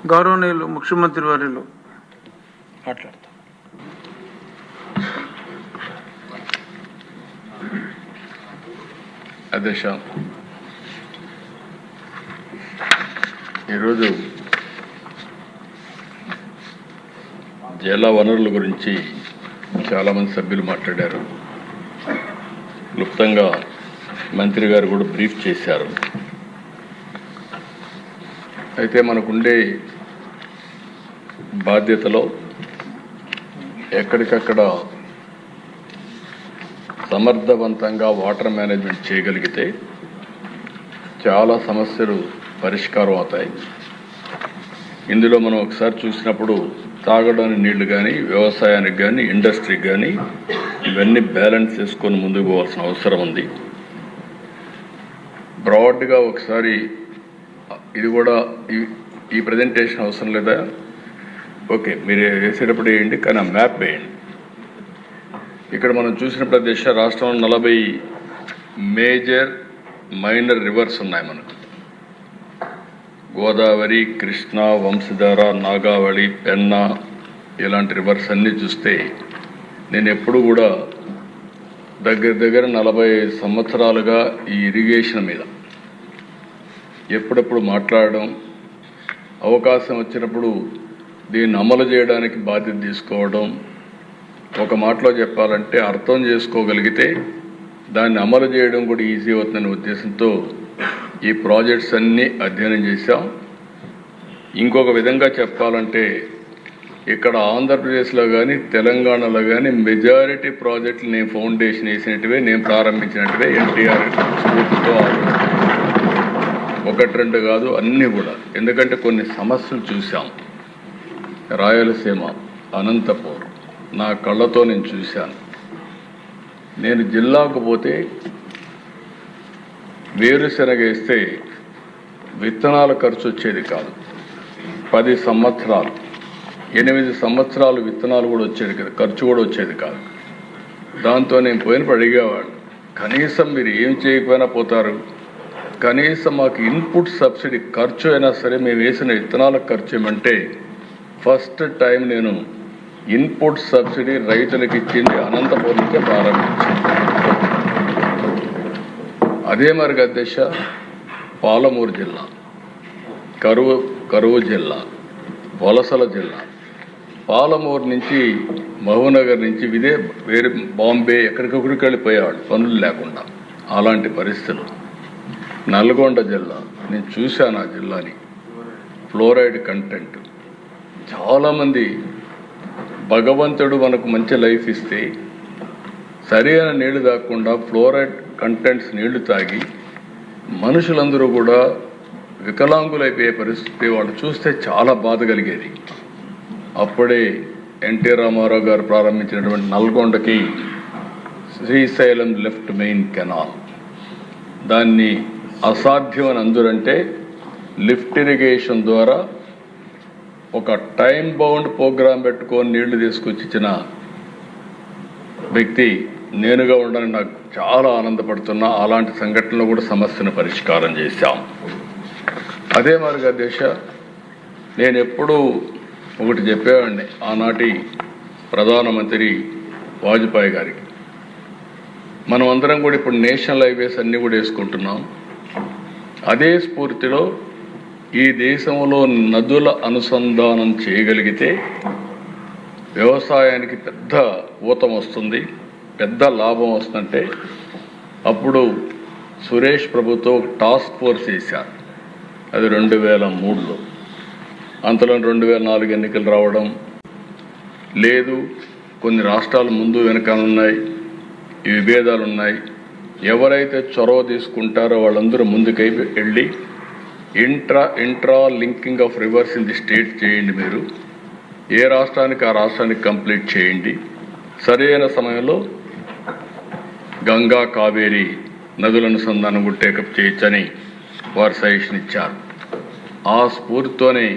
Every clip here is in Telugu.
గౌరవనీయులు ముఖ్యమంత్రి వర్యులు మాట్లాడతారు. అధ్యక్ష, ఈరోజు జల వనరుల గురించి చాలామంది సభ్యులు మాట్లాడారు. క్లుప్తంగా మంత్రి గారు కూడా బ్రీఫ్ చేశారు. అయితే మనకుండే బాధ్యతలో ఎక్కడికక్కడ సమర్థవంతంగా వాటర్ మేనేజ్మెంట్ చేయగలిగితే చాలా సమస్యలు పరిష్కారం అవుతాయి. ఇందులో మనం ఒకసారి చూసినప్పుడు తాగడానికి నీళ్లు కానీ, వ్యవసాయానికి కానీ, ఇండస్ట్రీకి కానీ ఇవన్నీ బ్యాలెన్స్ చేసుకొని ముందుకు పోవాల్సిన అవసరం ఉంది. బ్రాడ్గా ఒకసారి ఇది కూడా ఈ ప్రజెంటేషన్ అవసరం లేదా? ఓకే, మీరు వేసేటప్పుడు వేయండి, కానీ ఆ మ్యాప్ వేయండి. ఇక్కడ మనం చూసినప్పుడు దేశ రాష్ట్రంలో 40 మేజర్ మైనర్ రివర్స్ ఉన్నాయి మనకు. గోదావరి, కృష్ణ, వంశధార, నాగావళి, పెన్నా ఇలాంటి రివర్స్ అన్నీ చూస్తే నేను ఎప్పుడు కూడా దగ్గర 40 సంవత్సరాలుగా ఈ ఇరిగేషన్ మీద ఎప్పుడెప్పుడు మాట్లాడడం, అవకాశం వచ్చినప్పుడు దీన్ని అమలు చేయడానికి బాధ్యత తీసుకోవడం, ఒక మాటలో చెప్పాలంటే అర్థం చేసుకోగలిగితే దాన్ని అమలు చేయడం కూడా ఈజీ అవుతుందనే ఉద్దేశంతో ఈ ప్రాజెక్ట్స్ అన్నీ అధ్యయనం చేశాం. ఇంకొక విధంగా చెప్పాలంటే ఇక్కడ ఆంధ్రప్రదేశ్లో కానీ, తెలంగాణలో కానీ మెజారిటీ ప్రాజెక్టులు నేను ఫౌండేషన్ వేసినట్టువే, నేను ప్రారంభించినట్టువే ఎన్టీఆర్ స్ఫూర్తితో 1-2 కాదు, అన్నీ కూడా. ఎందుకంటే కొన్ని సమస్యలు చూసాం. రాయలసీమ, అనంతపూర్ నా కళ్ళతో నేను చూశాను. నేను జిల్లాకు పోతే వేరుశనగ వేస్తే విత్తనాల ఖర్చు వచ్చేది కాదు. 10 సంవత్సరాలు 8 సంవత్సరాలు విత్తనాలు కూడా వచ్చేది కదా, ఖర్చు కూడా వచ్చేది కాదు. దాంతో నేను పోయినప్పుడు అడిగేవాడు, కనీసం మీరు ఏం చేయకపోయినా పోతారు, కనీసం మాకు ఇన్పుట్ సబ్సిడీ ఖర్చు అయినా సరే మేము వేసిన విత్తనాల ఖర్చు ఏమంటే ఫస్ట్ టైం నేను ఇన్పుట్ సబ్సిడీ రైతులకు ఇచ్చింది అనంతపురం నుంచే ప్రారంభించింది. అదే మరి అధ్యక్ష, పాలమూరు జిల్లా, కరువు జిల్లా, వలసల జిల్లా, పాలమూరు నుంచి మహబూబ్నగర్ నుంచి వేరే బాంబే ఎక్కడికొక్కడికి వెళ్ళిపోయేవాడు పనులు లేకుండా. అలాంటి పరిస్థితులు. నల్గొండ జిల్లా నేను చూశాను. ఆ జిల్లాని ఫ్లోరైడ్ కంటెంట్ చాలామంది, భగవంతుడు మనకు మంచి లైఫ్ ఇస్తే సరైన నీళ్లు తాగకుండా ఫ్లోరైడ్ కంటెంట్స్ నీళ్లు తాగి మనుషులందరూ కూడా వికలాంగులైపోయే పరిస్థితి వాళ్ళు చూస్తే చాలా బాధ కలిగేది. అప్పుడే ఎన్టీ రామారావు గారు ప్రారంభించినటువంటి నల్గొండకి శ్రీశైలం లెఫ్ట్ మెయిన్ కెనాల్, దాన్ని అసాధ్యం అని అందురంటే లిఫ్ట్ ఇరిగేషన్ ద్వారా ఒక టైం బౌండ్ ప్రోగ్రాం పెట్టుకొని నీళ్లు తీసుకొచ్చి ఇచ్చిన వ్యక్తి నేనుగా ఉండడానికి నాకు చాలా ఆనందపడుతున్నా. అలాంటి సంఘటనలో కూడా సమస్యను పరిష్కారం చేశాం. అదే మరి దేశ నేను ఎప్పుడూ ఒకటి చెప్పేవాడిని ఆనాటి ప్రధానమంత్రి వాజ్పేయి గారికి. మనం అందరం కూడా ఇప్పుడు నేషనల్ హైవేస్ అన్నీ కూడా వేసుకుంటున్నాం. అదే స్ఫూర్తిలో ఈ దేశంలో నదుల అనుసంధానం చేయగలిగితే వ్యవసాయానికి పెద్ద ఊతం వస్తుంది, పెద్ద లాభం వస్తుందంటే అప్పుడు సురేష్ ప్రభుతో ఒక టాస్క్ ఫోర్స్ వేశారు. అది 2003లో. అంతలో 2004 ఎన్నికలు రావడం లేదు. కొన్ని రాష్ట్రాలు ముందు వెనకాలన్నాయి, ఈ విభేదాలు ఉన్నాయి. ఎవరైతే చొరవ తీసుకుంటారో వాళ్ళందరూ ముందుకై వెళ్ళి intra linking of rivers in the state చేయండి. మీరు ఏ రాష్ట్రానికి ఆ రాష్ట్రానికి కంప్లీట్ చేయండి. సరైన సమయంలో గంగా, కావేరి నదుల అనుసంధానం కూడా టేకప్ చేయొచ్చని వారు సజెషన్ ఇచ్చారు. ఆ స్ఫూర్తితోనే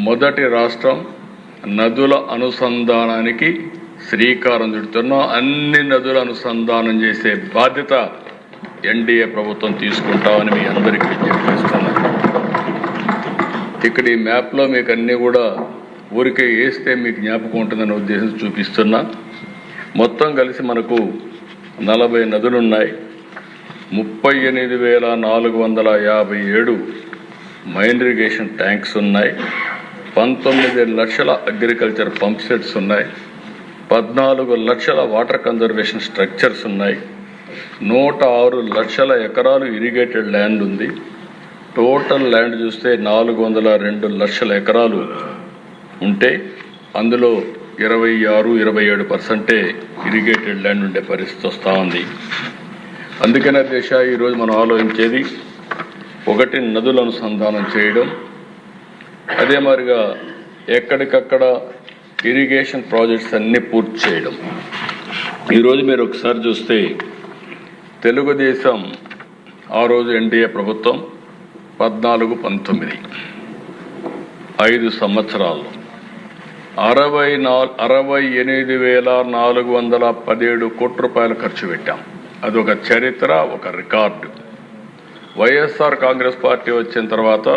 మొదటి రాష్ట్రం నదుల అనుసంధానానికి శ్రీకారం చుడుతున్నాం. అన్ని నదుల అనుసంధానం చేసే బాధ్యత ఎన్డీఏ ప్రభుత్వం తీసుకుంటామని మీ అందరికీ విజ్ఞప్తి చేస్తున్నాను. ఇక్కడ ఈ మ్యాప్లో మీకు అన్నీ కూడా ఊరికే వేస్తే మీకు జ్ఞాపకం ఉంటుందనే ఉద్దేశం చూపిస్తున్నా. మొత్తం కలిసి మనకు 40 నదులున్నాయి, 38,457 మైన్ ఇరిగేషన్ ట్యాంక్స్ ఉన్నాయి, 19 లక్షల అగ్రికల్చర్ పంప్ సెట్స్ ఉన్నాయి, 14 లక్షల వాటర్ కన్జర్వేషన్ స్ట్రక్చర్స్ ఉన్నాయి, 106 లక్షల ఎకరాలు ఇరిగేటెడ్ ల్యాండ్ ఉంది. టోటల్ ల్యాండ్ చూస్తే 402 లక్షల ఎకరాలు ఉంటే అందులో 26-27% ఇరిగేటెడ్ ల్యాండ్ ఉండే పరిస్థితి వస్తూ ఉంది. అందుకనే ఈరోజు మనం ఆలోచించేది ఒకటి నదుల అనుసంధానం చేయడం, అదే మాదిరిగా ఎక్కడికక్కడ ఇరిగేషన్ ప్రాజెక్ట్స్ అన్నీ పూర్తి చేయడం. ఈరోజు మీరు ఒకసారి చూస్తే తెలుగుదేశం ఆ రోజు ఎన్డీఏ ప్రభుత్వం 14-19 5 సంవత్సరాల్లో 68,417 కోట్ల రూపాయలు ఖర్చు పెట్టాం. అదొక చరిత్ర, ఒక రికార్డు. వైఎస్ఆర్ కాంగ్రెస్ పార్టీ వచ్చిన తర్వాత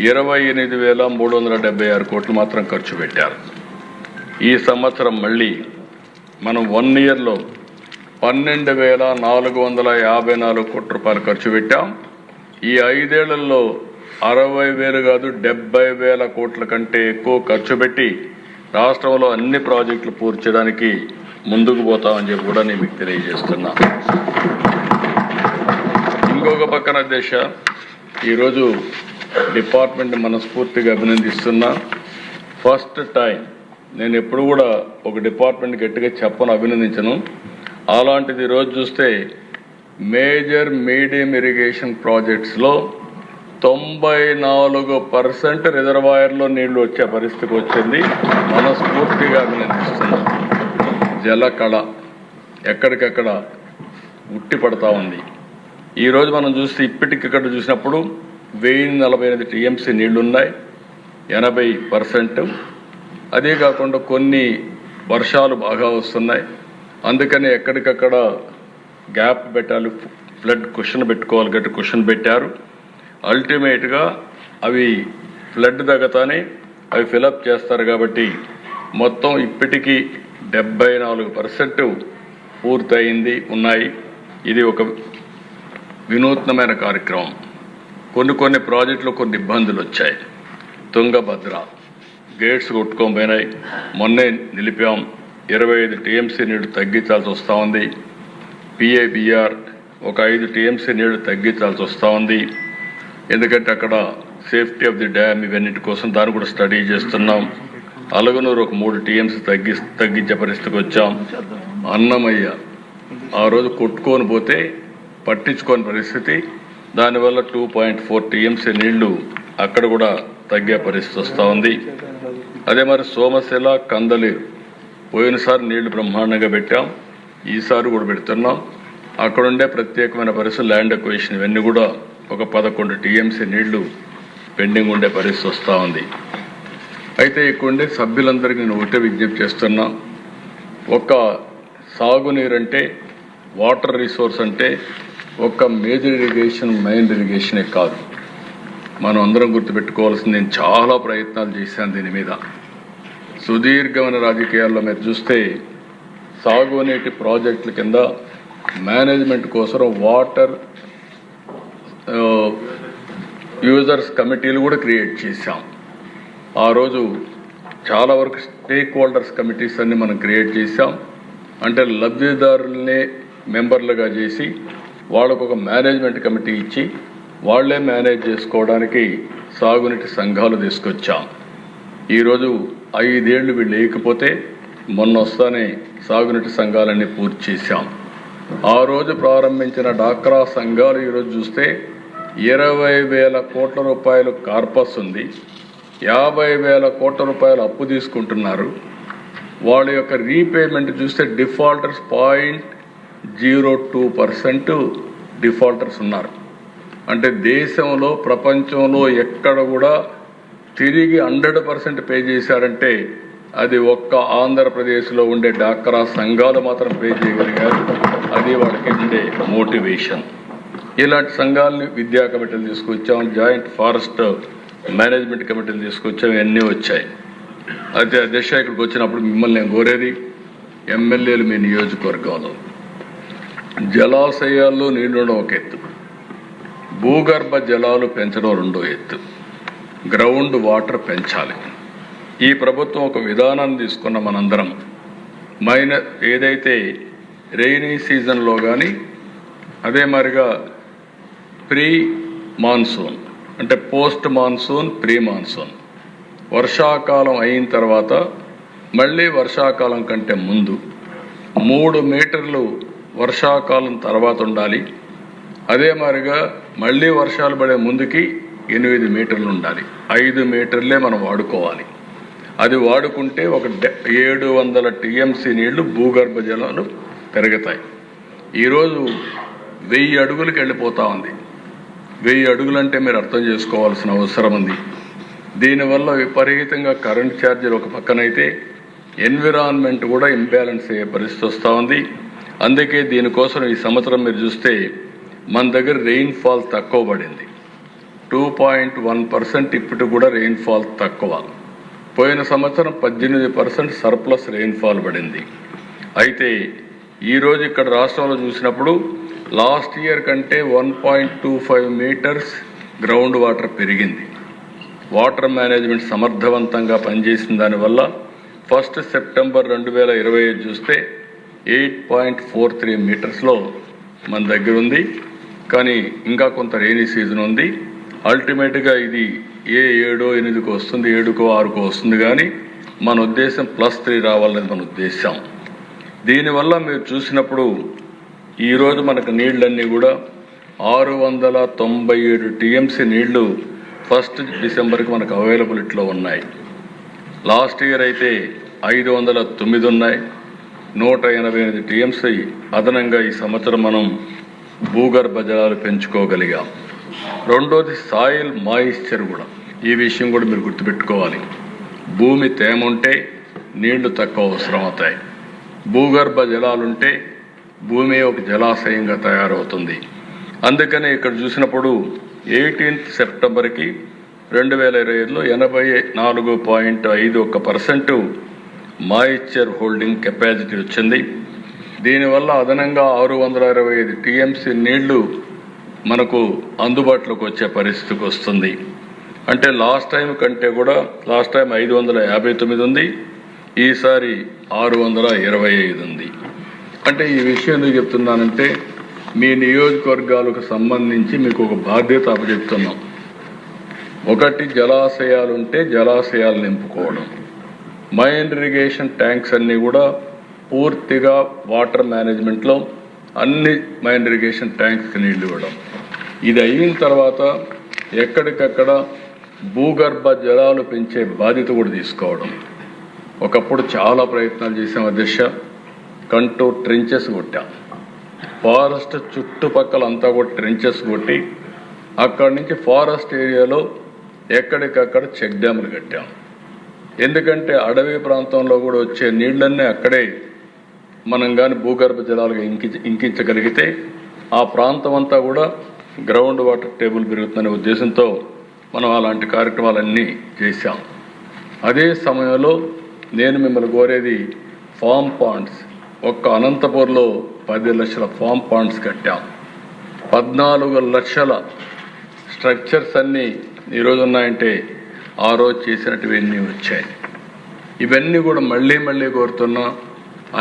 28,376 కోట్లు మాత్రం ఖర్చు పెట్టారు. ఈ సంవత్సరం మళ్ళీ మనం 1 ఇయర్లో 12,454 కోట్ల రూపాయలు ఖర్చు పెట్టాం. ఈ 5 ఏళ్లలో 60,000 కాదు 70,000 కోట్ల కంటే ఎక్కువ ఖర్చు పెట్టి రాష్ట్రంలో అన్ని ప్రాజెక్టులు పూర్తి చేయడానికి ముందుకు పోతామని చెప్పి కూడా నేను మీకు తెలియజేస్తున్నా. ఇంకొక పక్కన ఈరోజు డిపార్ట్మెంట్ మనస్ఫూర్తిగా అభినందిస్తున్నా. ఫస్ట్ టైం నేను ఎప్పుడు కూడా ఒక డిపార్ట్మెంట్ గట్టిగా చెప్పను, అభినందించను. అలాంటిది ఈరోజు చూస్తే మేజర్ మీడియం ఇరిగేషన్ ప్రాజెక్ట్స్లో 94% రిజర్వాయర్లో నీళ్లు వచ్చే పరిస్థితికి వచ్చింది. మనస్ఫూర్తిగా అభినందిస్తున్నాం. జలకళ ఎక్కడికక్కడ ఉట్టి పడతా ఉంది. ఈరోజు మనం చూస్తే ఇప్పటికిక్కడ చూసినప్పుడు 1048 టీఎంసీ నీళ్లున్నాయి, 80%. అదే కాకుండా కొన్ని వర్షాలు బాగా వస్తున్నాయి, అందుకని ఎక్కడికక్కడ గ్యాప్ పెట్టాలి, ఫ్లడ్ క్వశ్చన్ పెట్టుకోవాలి, గట్టి క్వశ్చన్ పెట్టారు. అల్టిమేట్గా అవి ఫ్లడ్ తగ్గతానే అవి ఫిలప్ చేస్తారు. కాబట్టి మొత్తం ఇప్పటికీ 74% పూర్తయింది ఉన్నాయి. ఇది ఒక వినూత్నమైన కార్యక్రమం. కొన్ని ప్రాజెక్టులు కొన్ని ఇబ్బందులు వచ్చాయి. తుంగభద్ర గేట్స్ కొట్టుకొని పోయినాయి, మొన్నే నిలిపాం. 25 టీఎంసీ నీళ్లు తగ్గించాల్సి వస్తూ ఉంది. పిఏబిఆర్ ఒక 5 టీఎంసీ నీళ్లు తగ్గించాల్సి వస్తూ ఉంది. ఎందుకంటే అక్కడ సేఫ్టీ ఆఫ్ ది డ్యామ్ ఇవన్నిటి కోసం దాన్ని కూడా స్టడీ చేస్తున్నాం. అలగనూరు ఒక 3 టీఎంసీ తగ్గించే పరిస్థితికి వచ్చాం. అన్నమయ్య ఆ రోజు కొట్టుకొని పోతే పట్టించుకోని పరిస్థితి, దానివల్ల 2.4 టీఎంసీ నీళ్లు అక్కడ కూడా తగ్గే పరిస్థితి వస్తూ ఉంది. అదే మరి సోమశిల కందలేరు పోయినసారి నీళ్లు బ్రహ్మాండంగా పెట్టాం, ఈసారి కూడా పెడుతున్నాం. అక్కడుండే ప్రత్యేకమైన పరిస్థితులు ల్యాండ్ ఎక్వేషన్ ఇవన్నీ కూడా ఒక 11 టీఎంసీ నీళ్లు పెండింగ్ ఉండే పరిస్థితి వస్తూ ఉంది. అయితే ఇక్కడుండే సభ్యులందరికీ నేను ఒకటే విజ్ఞప్తి చేస్తున్నా, ఒక సాగునీరు అంటే వాటర్ రిసోర్స్ అంటే ఒక మేజర్ ఇరిగేషన్ మైన్ ఇరిగేషనే కాదు. మనం అందరం గుర్తుపెట్టుకోవాల్సింది, నేను చాలా ప్రయత్నాలు చేశాను దీని మీద. సుదీర్ఘమైన రాజకీయాల్లో మీరు చూస్తే సాగునీటి ప్రాజెక్టుల కింద మేనేజ్మెంట్ కోసం వాటర్ యూజర్స్ కమిటీలు కూడా క్రియేట్ చేశాం. ఆ రోజు చాలా వరకు స్టేక్ హోల్డర్స్ కమిటీస్ అన్ని మనం క్రియేట్ చేశాం. అంటే లబ్ధిదారుల్ని మెంబర్లుగా చేసి వాళ్ళకు ఒక మేనేజ్మెంట్ కమిటీ ఇచ్చి వాళ్లే మేనేజ్ చేసుకోవడానికి సాగునీటి సంఘాలు తీసుకొచ్చాం. ఈరోజు 5 ఏళ్లు వీళ్ళు లేకపోతే మొన్న వస్తానే సాగునీటి సంఘాలన్నీ పూర్తి చేశాం. ఆ రోజు ప్రారంభించిన డాక్రా సంఘాలు ఈరోజు చూస్తే 20,000 కోట్ల రూపాయలు కార్పస్ ఉంది, 50,000 కోట్ల రూపాయలు అప్పు తీసుకుంటున్నారు. వాళ్ళ యొక్క రీపేమెంట్ చూస్తే డిఫాల్టర్స్ 0.02% డిఫాల్టర్స్ ఉన్నారు. అంటే దేశంలో ప్రపంచంలో ఎక్కడ కూడా తిరిగి 100% పే చేశారంటే అది ఒక్క ఆంధ్రప్రదేశ్లో ఉండే డాక్రా సంఘాలు మాత్రం పే చేయగలిగారు. అది వాళ్ళకి ఉండే మోటివేషన్. ఇలాంటి సంఘాలని విద్యా కమిటీలు తీసుకొచ్చాం, జాయింట్ ఫారెస్ట్ మేనేజ్మెంట్ కమిటీలు తీసుకొచ్చాం, ఇవన్నీ వచ్చాయి. అయితే అధ్యక్ష ఇక్కడికి వచ్చినప్పుడు మిమ్మల్ని నేను కోరేది, ఎమ్మెల్యేలు మీ నియోజకవర్గంలో జలాశయాల్లో నీళ్లు ఒక ఎత్తు, భూగర్భ జలాలు పెంచడం రెండో ఎత్తు, గ్రౌండ్ వాటర్ పెంచాలి. ఈ ప్రభుత్వం ఒక విధానాన్ని తీసుకున్న మనందరం ఏదైతే రెయినీ సీజన్లో కానీ అదే మరిగా ప్రీ మాన్సూన్ అంటే పోస్ట్ మాన్సూన్, ప్రీ మాన్సూన్, వర్షాకాలం అయిన తర్వాత మళ్ళీ వర్షాకాలం కంటే ముందు 3 మీటర్లు వర్షాకాలం తర్వాత ఉండాలి. అదే మాదిరిగా మళ్ళీ వర్షాలు పడే ముందుకి 8 మీటర్లు ఉండాలి. 5 మీటర్లే మనం వాడుకోవాలి. అది వాడుకుంటే ఒక 700 టీఎంసీ నీళ్లు భూగర్భ జలాలు పెరుగుతాయి. ఈరోజు 1000 అడుగులకు వెళ్ళిపోతా ఉంది. 1000 అడుగులంటే మీరు అర్థం చేసుకోవాల్సిన అవసరం ఉంది. దీనివల్ల విపరీతంగా కరెంట్ ఛార్జీలు ఒక పక్కనైతే ఎన్విరాన్మెంట్ కూడా ఇంబ్యాలెన్స్ అయ్యే పరిస్థితి వస్తూ ఉంది. అందుకే దీనికోసం ఈ సంవత్సరం మీరు చూస్తే మన దగ్గర రెయిన్ఫాల్ తక్కువ పడింది. 2.1% ఇప్పటికి కూడా రెయిన్ఫాల్ తక్కువ. పోయిన సంవత్సరం 18% సర్ప్లస్ రెయిన్ఫాల్ పడింది. అయితే ఈరోజు ఇక్కడ రాష్ట్రంలో చూసినప్పుడు లాస్ట్ ఇయర్ కంటే 1.25 మీటర్స్ గ్రౌండ్ వాటర్ పెరిగింది. వాటర్ మేనేజ్మెంట్ సమర్థవంతంగా పనిచేసిన దానివల్ల 1 సెప్టెంబర్ 2025 చూస్తే 8.43 మీటర్స్లో మన దగ్గర ఉంది. కానీ ఇంకా కొంత రెయినీ సీజన్ ఉంది. అల్టిమేట్గా ఇది 7, 8కు వస్తుంది, 7కో 6కో వస్తుంది. కానీ మన ఉద్దేశం +3 రావాలని మన ఉద్దేశం. దీనివల్ల మీరు చూసినప్పుడు ఈరోజు మనకు నీళ్ళన్నీ కూడా 697 టీఎంసీ నీళ్లు 1 డిసెంబర్కి మనకు అవైలబిలిటీలో ఉన్నాయి. లాస్ట్ ఇయర్ అయితే 509 ఉన్నాయి. 188 టీఎంసీ అదనంగా ఈ సంవత్సరం మనం భూగర్భ జలాలు పెంచుకోగలిగాం. రెండోది సాయిల్ మాయిశ్చర్ కూడా. ఈ విషయం కూడా మీరు గుర్తుపెట్టుకోవాలి. భూమి తేమ ఉంటే నీళ్లు తక్కువ అవసరం అవుతాయి. భూగర్భ జలాలుంటే భూమి ఒక జలాశయంగా తయారవుతుంది. అందుకనే ఇక్కడ చూసినప్పుడు 18 సెప్టెంబర్కి 2025లో 84.51% మాయిశ్చర్ హోల్డింగ్ కెపాసిటీ వచ్చింది. దీనివల్ల అదనంగా 625 టీఎంసీ నీళ్లు మనకు అందుబాటులోకి వచ్చే పరిస్థితికి వస్తుంది. అంటే లాస్ట్ టైం కంటే కూడా లాస్ట్ టైం 559 ఉంది, ఈసారి 625 ఉంది. అంటే ఈ విషయం ఎందుకు చెప్తున్నానంటే మీ నియోజకవర్గాలకు సంబంధించి మీకు ఒక బాధ్యత అప్పచెప్తున్నాం. ఒకటి జలాశయాలుంటే జలాశయాలు నింపుకోవడం, మైన్ ఇరిగేషన్ ట్యాంక్స్ అన్నీ కూడా పూర్తిగా వాటర్ మేనేజ్మెంట్లో అన్ని మైన్ ఇరిగేషన్ ట్యాంక్స్కి నీళ్లు ఇవ్వడం. ఇది అయిన తర్వాత ఎక్కడికక్కడ భూగర్భ జలాలు పెంచే బాధ్యత కూడా తీసుకోవడం. ఒకప్పుడు చాలా ప్రయత్నాలు చేసాం అధ్యక్ష. కంటూర్ ట్రెంచెస్ కొట్టాం, ఫారెస్ట్ చుట్టుపక్కల అంతా కూడా ట్రెంచెస్ కొట్టి అక్కడి నుంచి ఫారెస్ట్ ఏరియాలో ఎక్కడికక్కడ చెక్ డ్యాములు కట్టాం. ఎందుకంటే అడవి ప్రాంతంలో కూడా వచ్చే నీళ్ళన్నీ అక్కడే మనం కానీ భూగర్భ జలాలుగా ఇంకించగలిగితే ఆ ప్రాంతం అంతా కూడా గ్రౌండ్ వాటర్ టేబుల్ పెరుగుతుందనే ఉద్దేశంతో మనం అలాంటి కార్యక్రమాలన్నీ చేశాం. అదే సమయంలో నేను మిమ్మల్ని కోరేది ఫామ్ పాండ్స్. ఒక్క అనంతపూర్లో 10 లక్షల ఫామ్ పాండ్స్ కట్టాం. 14 లక్షల స్ట్రక్చర్స్ అన్నీ ఈరోజు ఉన్నాయంటే ఆ రోజు చేసినట్టువన్నీ వచ్చాయి. ఇవన్నీ కూడా మళ్ళీ కోరుతున్నా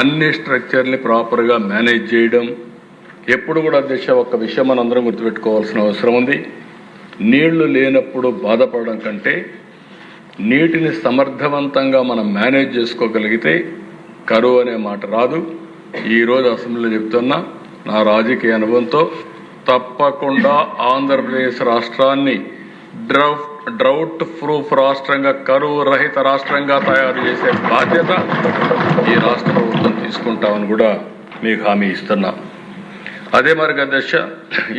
అన్ని స్ట్రక్చర్ని ప్రాపర్గా మేనేజ్ చేయడం. ఎప్పుడు కూడా అధ్యక్ష ఒక్క విషయం మనందరం గుర్తుపెట్టుకోవాల్సిన అవసరం ఉంది. నీళ్లు లేనప్పుడు బాధపడడం కంటే నీటిని సమర్థవంతంగా మనం మేనేజ్ చేసుకోగలిగితే కరువు అనే మాట రాదు. ఈరోజు అసెంబ్లీలో చెప్తున్నా నా రాజకీయ అనుభవంతో తప్పకుండా ఆంధ్రప్రదేశ్ రాష్ట్రాన్ని డ్రౌట్ ప్రూఫ్ రాష్ట్రంగా, కరువు రహిత రాష్ట్రంగా తయారు చేసే బాధ్యత ఈ రాష్ట్ర ప్రభుత్వం తీసుకుంటామని కూడా మీకు హామీ ఇస్తున్నా. అదే మరి అధ్యక్ష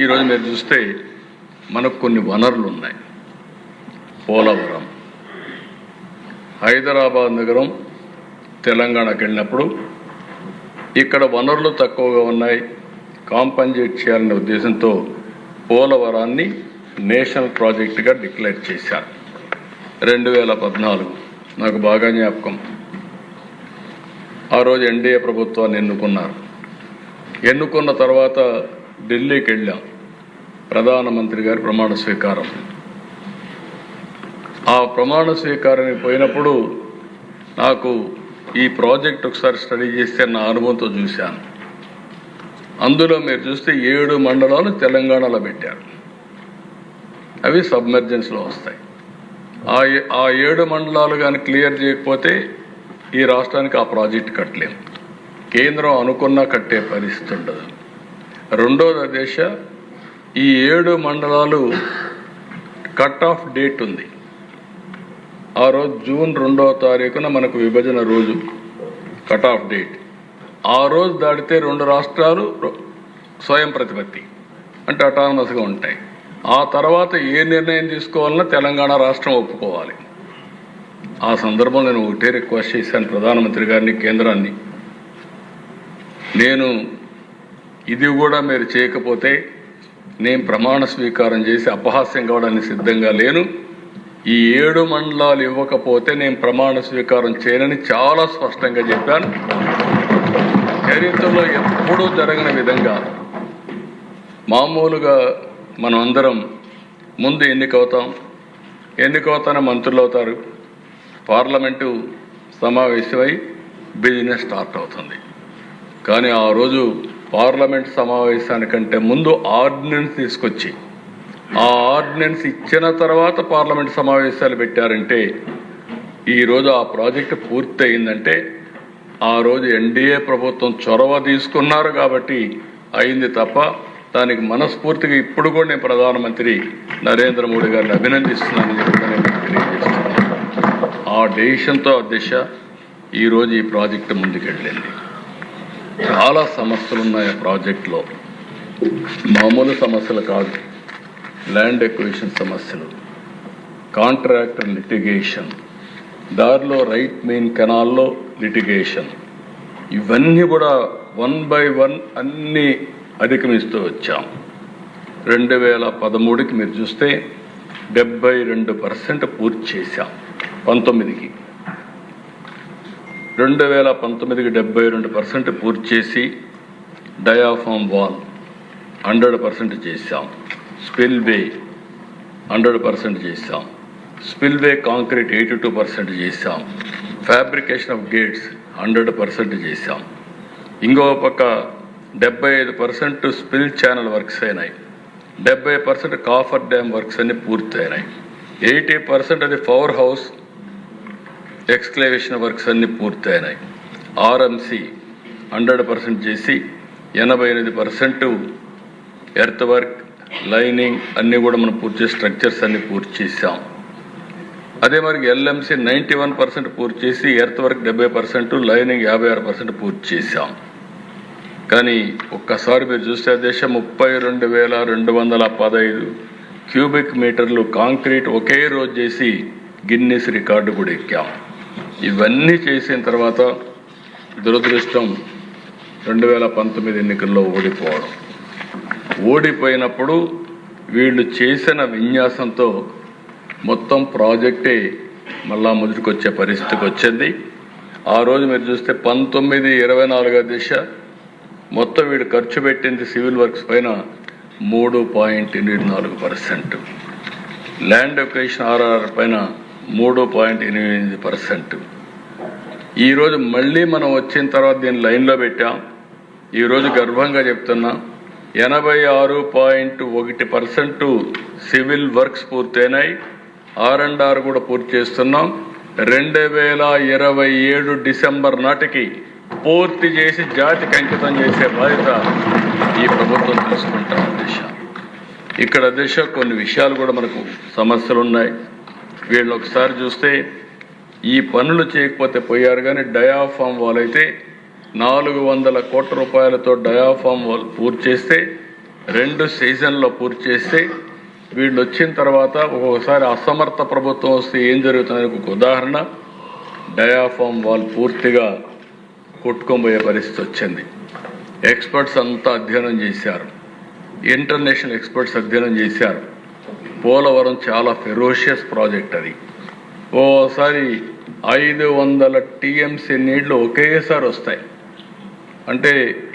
ఈరోజు మీరు చూస్తే మనకు కొన్ని వనరులు ఉన్నాయి. పోలవరం, హైదరాబాద్ నగరం, తెలంగాణకు వెళ్ళినప్పుడు ఇక్కడ వనరులు తక్కువగా ఉన్నాయి, కాంపన్సేట్ చేయాలనే ఉద్దేశంతో పోలవరాన్ని నేషనల్ ప్రాజెక్టుగా డిక్లేర్ చేశారు. 2014 నాకు బాగా జ్ఞాపకం. ఆ రోజు ఎన్డీఏ ప్రభుత్వాన్ని ఎన్నుకున్నారు. ఎన్నుకున్న తర్వాత ఢిల్లీకి వెళ్ళాం. ప్రధానమంత్రి గారి ప్రమాణ స్వీకారం. ఆ ప్రమాణ స్వీకారానికి పోయినప్పుడు నాకు ఈ ప్రాజెక్ట్ ఒకసారి స్టడీ చేస్తే నా అనుభవంతో చూశాను. అందులో మీరు చూస్తే 7 మండలాలు తెలంగాణలో పెట్టారు. అవి సబ్మెర్జెన్స్లో వస్తాయి. ఆ 7 మండలాలు కానీ క్లియర్ చేయకపోతే ఈ రాష్ట్రానికి ఆ ప్రాజెక్ట్ కట్టలేము. కేంద్రం అనుకున్నా కట్టే పరిస్థితి ఉండదు. రెండోది దేశ ఈ 7 మండలాలు కట్ ఆఫ్ డేట్ ఉంది. ఆ రోజు జూన్ 2వ తారీఖున మనకు విభజన రోజు కట్ ఆఫ్ డేట్. ఆ రోజు దాటితే 2 రాష్ట్రాలు స్వయం ప్రతిపత్తి అంటే అటానమస్గా ఉంటాయి. ఆ తర్వాత ఏ నిర్ణయం తీసుకోవాలన్నా తెలంగాణ రాష్ట్రం ఒప్పుకోవాలి. ఆ సందర్భంలో నేను ఒకటే రిక్వెస్ట్ చేశాను ప్రధానమంత్రి గారిని, కేంద్రాన్ని. నేను ఇది కూడా మీరు చేయకపోతే నేను ప్రమాణ స్వీకారం చేసి అపహాస్యం కావడానికి సిద్ధంగా లేను. ఈ 7 మండలాలు ఇవ్వకపోతే నేను ప్రమాణ స్వీకారం చేయనని చాలా స్పష్టంగా చెప్పాను. చరిత్రలో ఎప్పుడూ జరగని విధంగా మామూలుగా మనం అందరం ముందు ఎన్నికవుతానే మంత్రులు అవుతారు, పార్లమెంటు సమావేశమై బిజినెస్ స్టార్ట్ అవుతుంది. కానీ ఆ రోజు పార్లమెంట్ సమావేశానికంటే ముందు ఆర్డినెన్స్ తీసుకొచ్చి ఆ ఆర్డినెన్స్ ఇచ్చిన తర్వాత పార్లమెంట్ సమావేశాలు పెట్టారంటే ఈరోజు ఆ ప్రాజెక్టు పూర్తి అయిందంటే ఆ రోజు ఎన్డీఏ ప్రభుత్వం చొరవ తీసుకున్నారు కాబట్టి అయింది తప్ప దానికి మనస్ఫూర్తిగా ఇప్పుడు కూడా నేను ప్రధానమంత్రి నరేంద్ర మోడీ గారిని అభినందిస్తున్నానని చెప్పి తెలియజేస్తున్నాను. ఆ డెసిషన్తో దిశ ఈరోజు ఈ ప్రాజెక్టు ముందుకెళ్ళింది. చాలా సమస్యలు ఉన్నాయి ఆ ప్రాజెక్టులో, మామూలు సమస్యలు కాదు. ల్యాండ్ ఎక్విజిషన్ సమస్యలు, కాంట్రాక్టర్ లిటిగేషన్, దారిలో రైట్ మెయిన్ కెనాల్లో లిటిగేషన్, ఇవన్నీ కూడా 1 by 1 అన్నీ అధిగమిస్తూ వచ్చాం. 2013కి మీరు చూస్తే 72% పూర్తి చేశాం. 19కి 2019కి 72% పూర్తి చేసి డయాఫామ్ వాల్ 100% చేశాం. స్పిల్వే 100% చేశాం. స్పిల్వే కాంక్రీట్ 82% చేశాం. ఫ్యాబ్రికేషన్ ఆఫ్ గేట్స్ 100% చేశాం. ఇంకో పక్క 75% స్పిల్ ఛానల్ వర్క్స్ అయినాయి. 70% కాఫర్ డ్యామ్ వర్క్స్ అన్ని పూర్తయినాయి. 80% అది పవర్ హౌస్ ఎక్స్క్లేవేషన్ వర్క్స్ అన్ని పూర్తయినాయి. ఆర్ఎంసి 100% చేసి 88% ఎర్త్ వర్క్, లైనింగ్ అన్నీ కూడా మనం పూర్తి చేసి స్ట్రక్చర్స్ అన్ని పూర్తి చేసాం. అదే మరి ఎల్ఎంసి 91% పూర్తి చేసి ఎర్త్ వర్క్ 70%, లైనింగ్ 56% పూర్తి చేశాం. కానీ ఒక్కసారి మీరు చూస్తే దేశం 32,215 క్యూబిక్ మీటర్లు కాంక్రీట్ ఒకే రోజు చేసి గిన్నెస్ రికార్డు కూడా ఎక్కాం. ఇవన్నీ చేసిన తర్వాత దురదృష్టం 2019 ఎన్నికల్లో ఓడిపోయినప్పుడు వీళ్ళు చేసిన విన్యాసంతో మొత్తం ప్రాజెక్టే మళ్ళా మొదటికొచ్చే పరిస్థితికి వచ్చింది. ఆ రోజు మీరు చూస్తే 19-24 దిశ మొత్తం వీడు ఖర్చు పెట్టింది సివిల్ వర్క్స్ పైన 3.84%, ల్యాండ్ ఎక్విజిషన్ ఆర్ఆర్ పైన 3.88%. ఈరోజు మళ్ళీ మనం వచ్చిన తర్వాత దీన్ని లైన్లో పెట్టాం. ఈరోజు గర్వంగా చెప్తున్నా 86.1% సివిల్ వర్క్స్ పూర్తయినాయి. R&R కూడా పూర్తి చేస్తున్నాం. 2027 డిసెంబర్ నాటికి పూర్తి చేసి జాతికి అంకితం చేసే బాధ్యత ఈ ప్రభుత్వం తీసుకుంటాం. ఇక్కడ దిశ కొన్ని విషయాలు కూడా మనకు సమస్యలు ఉన్నాయి. వీళ్ళు ఒకసారి చూస్తే ఈ పనులు చేయకపోతే పోయారు. కానీ డయాఫామ్ వాల్ అయితే 400 కోట్ల రూపాయలతో డయాఫామ్ వాల్ పూర్తి చేస్తే 2 సీజన్లో పూర్తి చేస్తే వీళ్ళు వచ్చిన తర్వాత ఒక్కొక్కసారి అసమర్థ ప్రభుత్వం వస్తే ఏం జరుగుతుందని ఒక ఉదాహరణ, డయాఫామ్ వాల్ పూర్తిగా కొట్టుకోబోయే పరిస్థితి వచ్చింది. ఎక్స్పర్ట్స్ అంతా అధ్యయనం చేశారు, ఇంటర్నేషనల్ ఎక్స్పర్ట్స్ అధ్యయనం చేశారు. పోలవరం చాలా ఫెరోషియస్ ప్రాజెక్ట్. అది ఓసారి 500 టీఎంసీ నీళ్లు ఒకేసారి వస్తాయి. అంటే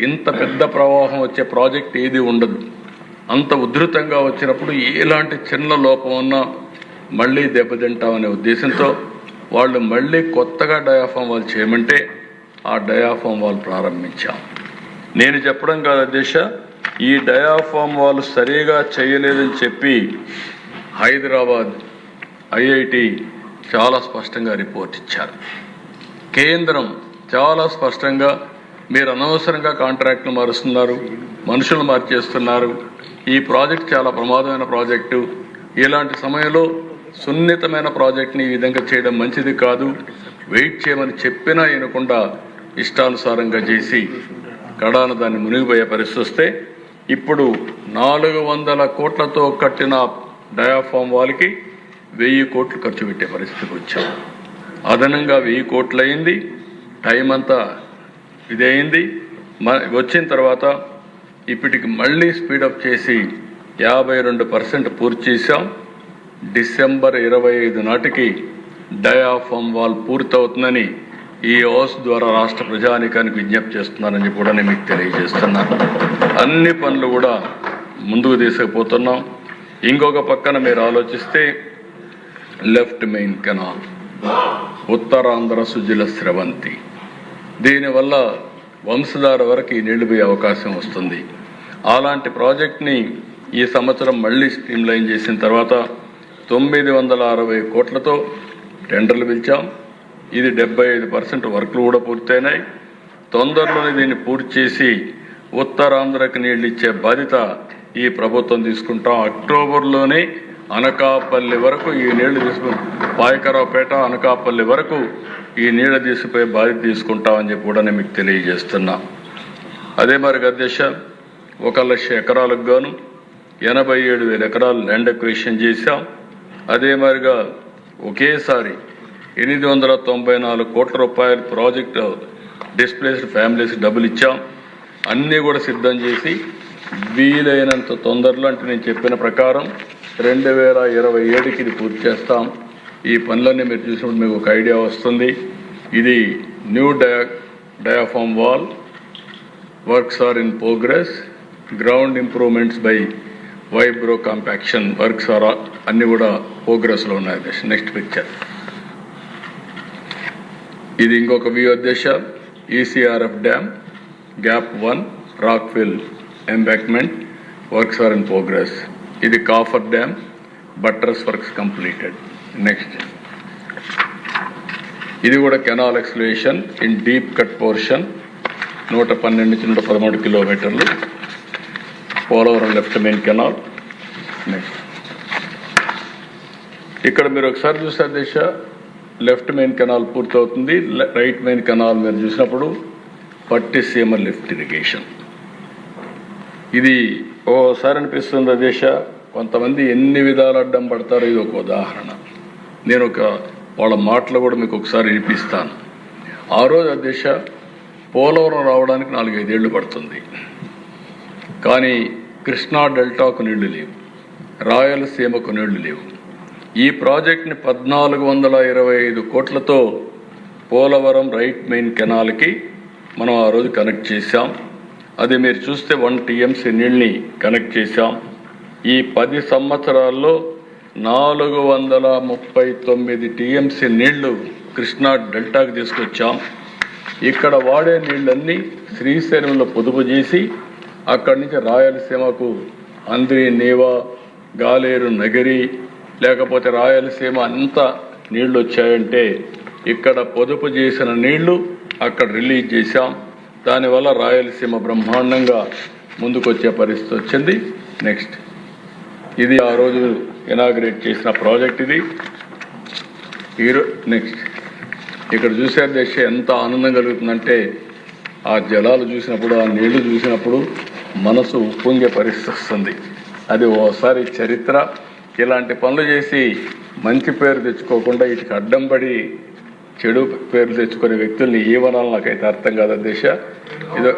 ఇంత పెద్ద ప్రవాహం వచ్చే ప్రాజెక్ట్ ఏది ఉండదు. అంత ఉధృతంగా వచ్చినప్పుడు ఎలాంటి చిన్న లోపం ఉన్నా మళ్ళీ దెబ్బతింటామనే ఉద్దేశంతో వాళ్ళు మళ్ళీ కొత్తగా డయాఫామ్ వాల్ చేయమంటే ఆ డయాఫామ్ వాల్ ప్రారంభించాం. నేను చెప్పడం కాదు అధ్యక్ష, ఈ డయాఫామ్ వాల్ సరిగా చేయలేదని చెప్పి హైదరాబాద్ ఐఐటి చాలా స్పష్టంగా రిపోర్ట్ ఇచ్చారు. కేంద్రం చాలా స్పష్టంగా మీరు అనవసరంగా కాంట్రాక్టులు మారుస్తున్నారు, మనుషులు మార్చేస్తున్నారు, ఈ ప్రాజెక్ట్ చాలా ప్రమాదమైన ప్రాజెక్టు, ఇలాంటి సమయంలో సున్నితమైన ప్రాజెక్ట్ని ఈ విధంగా చేయడం మంచిది కాదు, వెయిట్ చేయమని చెప్పినా వినకుండా ఇష్టానుసారంగా చేసి కడాన దాన్ని మునిగిపోయే పరిస్థితి వస్తే ఇప్పుడు 400 కోట్లతో కట్టిన డయాఫామ్ వాల్కి 1000 కోట్లు ఖర్చు పెట్టే పరిస్థితికి వచ్చాం. అదనంగా 1000 కోట్లు అయింది. టైం అంతా ఇదయింది. వచ్చిన తర్వాత ఇప్పటికి మళ్ళీ స్పీడప్ చేసి 52% పూర్తి చేశాం. డిసెంబర్ 25 నాటికి డయాఫామ్ వాల్ పూర్తవుతుందని ఈ హౌస్ ద్వారా రాష్ట్ర ప్రజానీకానికి విజ్ఞప్తి చేస్తున్నానని కూడా నేను మీకు తెలియజేస్తున్నాను. అన్ని పనులు కూడా ముందుకు తీసుకుపోతున్నాం. ఇంకొక పక్కన మీరు ఆలోచిస్తే left main canal, Uttarandhra Sujala Sravanthi, దీనివల్ల వంశధార వరకు ఈ నీళ్లు పోయే అవకాశం వస్తుంది. అలాంటి ప్రాజెక్ట్ని ఈ సంవత్సరం మళ్ళీ స్ట్రీమ్లైన్ చేసిన తర్వాత 960 కోట్లతో టెండర్లు పిలిచాం. ఇది 75% వర్క్లు కూడా పూర్తయినాయి. తొందరలోనే దీన్ని పూర్తి చేసి ఉత్తరాంధ్రకి నీళ్ళు ఇచ్చే బాధ్యత ఈ ప్రభుత్వం తీసుకుంటాం. అక్టోబర్లోనే అనకాపల్లి వరకు ఈ నీళ్లు తీసుకు పాయకరావుపేట అనకాపల్లి వరకు ఈ నీళ్లు తీసుకుపోయే బాధ్యత తీసుకుంటామని చెప్పి కూడా నేను మీకు తెలియజేస్తున్నా. అదే మరి అధ్యక్ష, 1,00,000 ఎకరాలకు గాను 87,000 ఎకరాలు ల్యాండ్ అక్విజిషన్ చేశాం. అదే మరిగా ఒకేసారి 894 కోట్ల రూపాయల ప్రాజెక్టు డిస్ప్లేస్డ్ ఫ్యామిలీస్ డబ్బులు ఇచ్చాం. అన్నీ కూడా సిద్ధం చేసి వీలైనంత తొందరలో, అంటే నేను చెప్పిన ప్రకారం 2027కి ఇది పూర్తి చేస్తాం. ఈ పనులన్నీ మీరు చూసినప్పుడు మీకు ఒక ఐడియా వస్తుంది. ఇది new diaphragm wall works are in progress, ground improvements by vibro compaction works are అన్ని కూడా ప్రోగ్రెస్లో ఉన్నాయి. నెక్స్ట్ పిక్చర్ ఇది ఇంకొక వ్యూ అధ్యక్ష. ECRF dam gap 1 rockfill embankment works are in progress. ఇది coffer dam buttress works completed. Next ఇది కూడా canal excavation in deep cut portion 112 నుంచి 113 కిలోమీటర్లు Polavaram left main canal. Next ఇక్కడ మీరు ఒకసారి చూస్తే దిశ లెఫ్ట్ మెయిన్ కెనాల్ పూర్తవుతుంది. రైట్ మెయిన్ కెనాల్ మీరు చూసినప్పుడు పట్టిసీమ లిఫ్ట్ ఇరిగేషన్. ఇది ఓసారి అనిపిస్తుంది దిశ, కొంతమంది ఎన్ని విధాలు అడ్డం పడతారో ఇది ఒక ఉదాహరణ. నేను వాళ్ళ మాటలు కూడా మీకు ఒకసారి వినిపిస్తాను. ఆ రోజు దిశ పోలవరం రావడానికి 4-5 ఏళ్ళు పడుతుంది. కానీ కృష్ణా డెల్టాకు నీళ్లు లేవు, రాయలసీమకు నీళ్లు లేవు. ఈ ప్రాజెక్ట్ని 1425 కోట్లతో పోలవరం రైట్ మెయిన్ కెనాల్కి మనం ఆ రోజు కనెక్ట్ చేశాం. అది మీరు చూస్తే 1 టీఎంసీ నీళ్ళని కనెక్ట్ చేశాం. ఈ 10 సంవత్సరాల్లో 439 టీఎంసీ నీళ్లు కృష్ణా డెల్టాకి తీసుకొచ్చాం. ఇక్కడ వాడే నీళ్ళన్నీ శ్రీశైలంలో పొదుపు చేసి అక్కడి నుంచి రాయలసీమకు అంద్రి, నీవా, గాలేరు, నగరి, లేకపోతే రాయలసీమ అంతా నీళ్లు వచ్చాయంటే ఇక్కడ పొదుపు చేసిన నీళ్లు అక్కడ రిలీజ్ చేశాం. దానివల్ల రాయలసీమ బ్రహ్మాండంగా ముందుకొచ్చే పరిస్థితి వచ్చింది. నెక్స్ట్ ఇది ఆ రోజు ఇనాగ్రేట్ చేసిన ప్రాజెక్ట్ ఇది. నెక్స్ట్ ఇక్కడ చూసే దేశ ఎంత ఆనందం కలుగుతుందంటే ఆ జలాలు చూసినప్పుడు, ఆ నీళ్లు చూసినప్పుడు మనసు ఉప్పొంగే పరిస్థితి వస్తుంది. అది ఓసారి చరిత్ర. ఇలాంటి పనులు చేసి మంచి పేరు తెచ్చుకోకుండా వీటికి అడ్డం పడి చెడు పేర్లు తెచ్చుకునే వ్యక్తుల్ని ఏమనాలి నాకైతే అర్థం కాదు దిశ. ఇది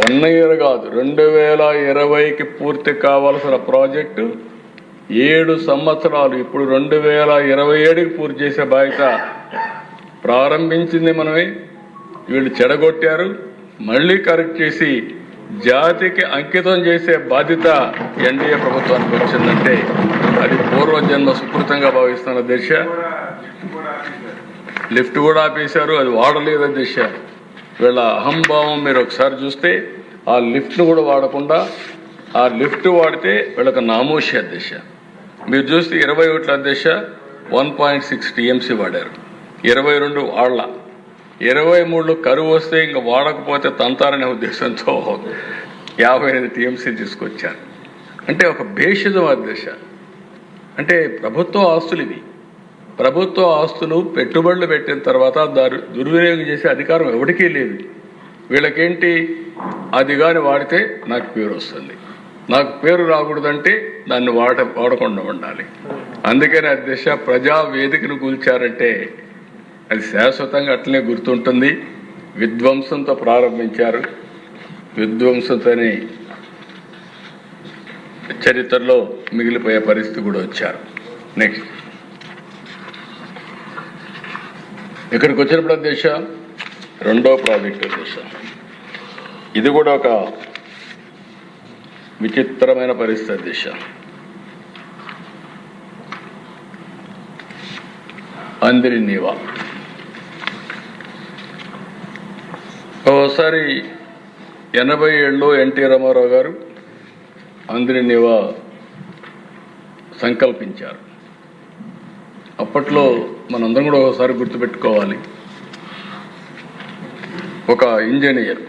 1 year కాదు, 2020కి పూర్తి కావాల్సిన ప్రాజెక్టు 7 సంవత్సరాలు ఇప్పుడు 2027కి పూర్తి చేసే బాధ్యత. ప్రారంభించింది మనమే, వీళ్ళు చెడగొట్టారు, మళ్ళీ కరెక్ట్ చేసి జాతికి అంకితం చేసే బాధ్యత ఎన్డీఏ ప్రభుత్వానికి వచ్చిందంటే అది పూర్వజన్మ సుకృతంగా భావిస్తున్న దిశ. లిఫ్ట్ కూడా ఆపేశారు, అది వాడలేదు దిశ. వీళ్ళ అహంభావం మీరు ఒకసారి చూస్తే ఆ లిఫ్ట్ను కూడా వాడకుండా ఆ లిఫ్ట్ వాడితే వీళ్ళకి నామోషి అధ్యక్ష. మీరు చూస్తే 21 అధ్యక్ష 1.6 టీఎంసీ వాడారు, 22 వాడల, 23లో కరువు వస్తే ఇంకా వాడకపోతే తంతారనే ఉద్దేశంతో 58 టీఎంసీ తీసుకొచ్చారు. అంటే ఒక భేషజం అధ్యక్ష. అంటే ప్రభుత్వ ఆస్తులు ఇవి. ప్రభుత్వ ఆస్తులు పెట్టుబడులు పెట్టిన తర్వాత దుర్వినియోగం చేసే అధికారం ఎవరికీ లేదు. వీళ్ళకేంటి, అది కానీ వాడితే నాకు పేరు వస్తుంది, నాకు పేరు రాకూడదంటే దాన్ని వాడకుండా ఉండాలి. అందుకని అధ్యక్ష ప్రజా వేదికను కూల్చారంటే అది శాశ్వతంగా అట్లనే గుర్తుంటుంది. విధ్వంసంతో ప్రారంభించారు, విధ్వంసంతోనే చరిత్రలో మిగిలిపోయే పరిస్థితి కూడా వచ్చారు. నెక్స్ట్ ఇక్కడికి వచ్చినప్పుడు అధ్యక్ష రెండో ప్రాజెక్టు అధ్యక్ష, ఇది కూడా ఒక విచిత్రమైన పరిస్థితి అధ్యక్ష. అందిరి నీవా ఓసారి 87లో ఎన్టీ రామారావు గారు అందిరి నీవా సంకల్పించారు. అప్పట్లో మనందరం కూడా ఒకసారి గుర్తుపెట్టుకోవాలి, ఒక ఇంజనీర్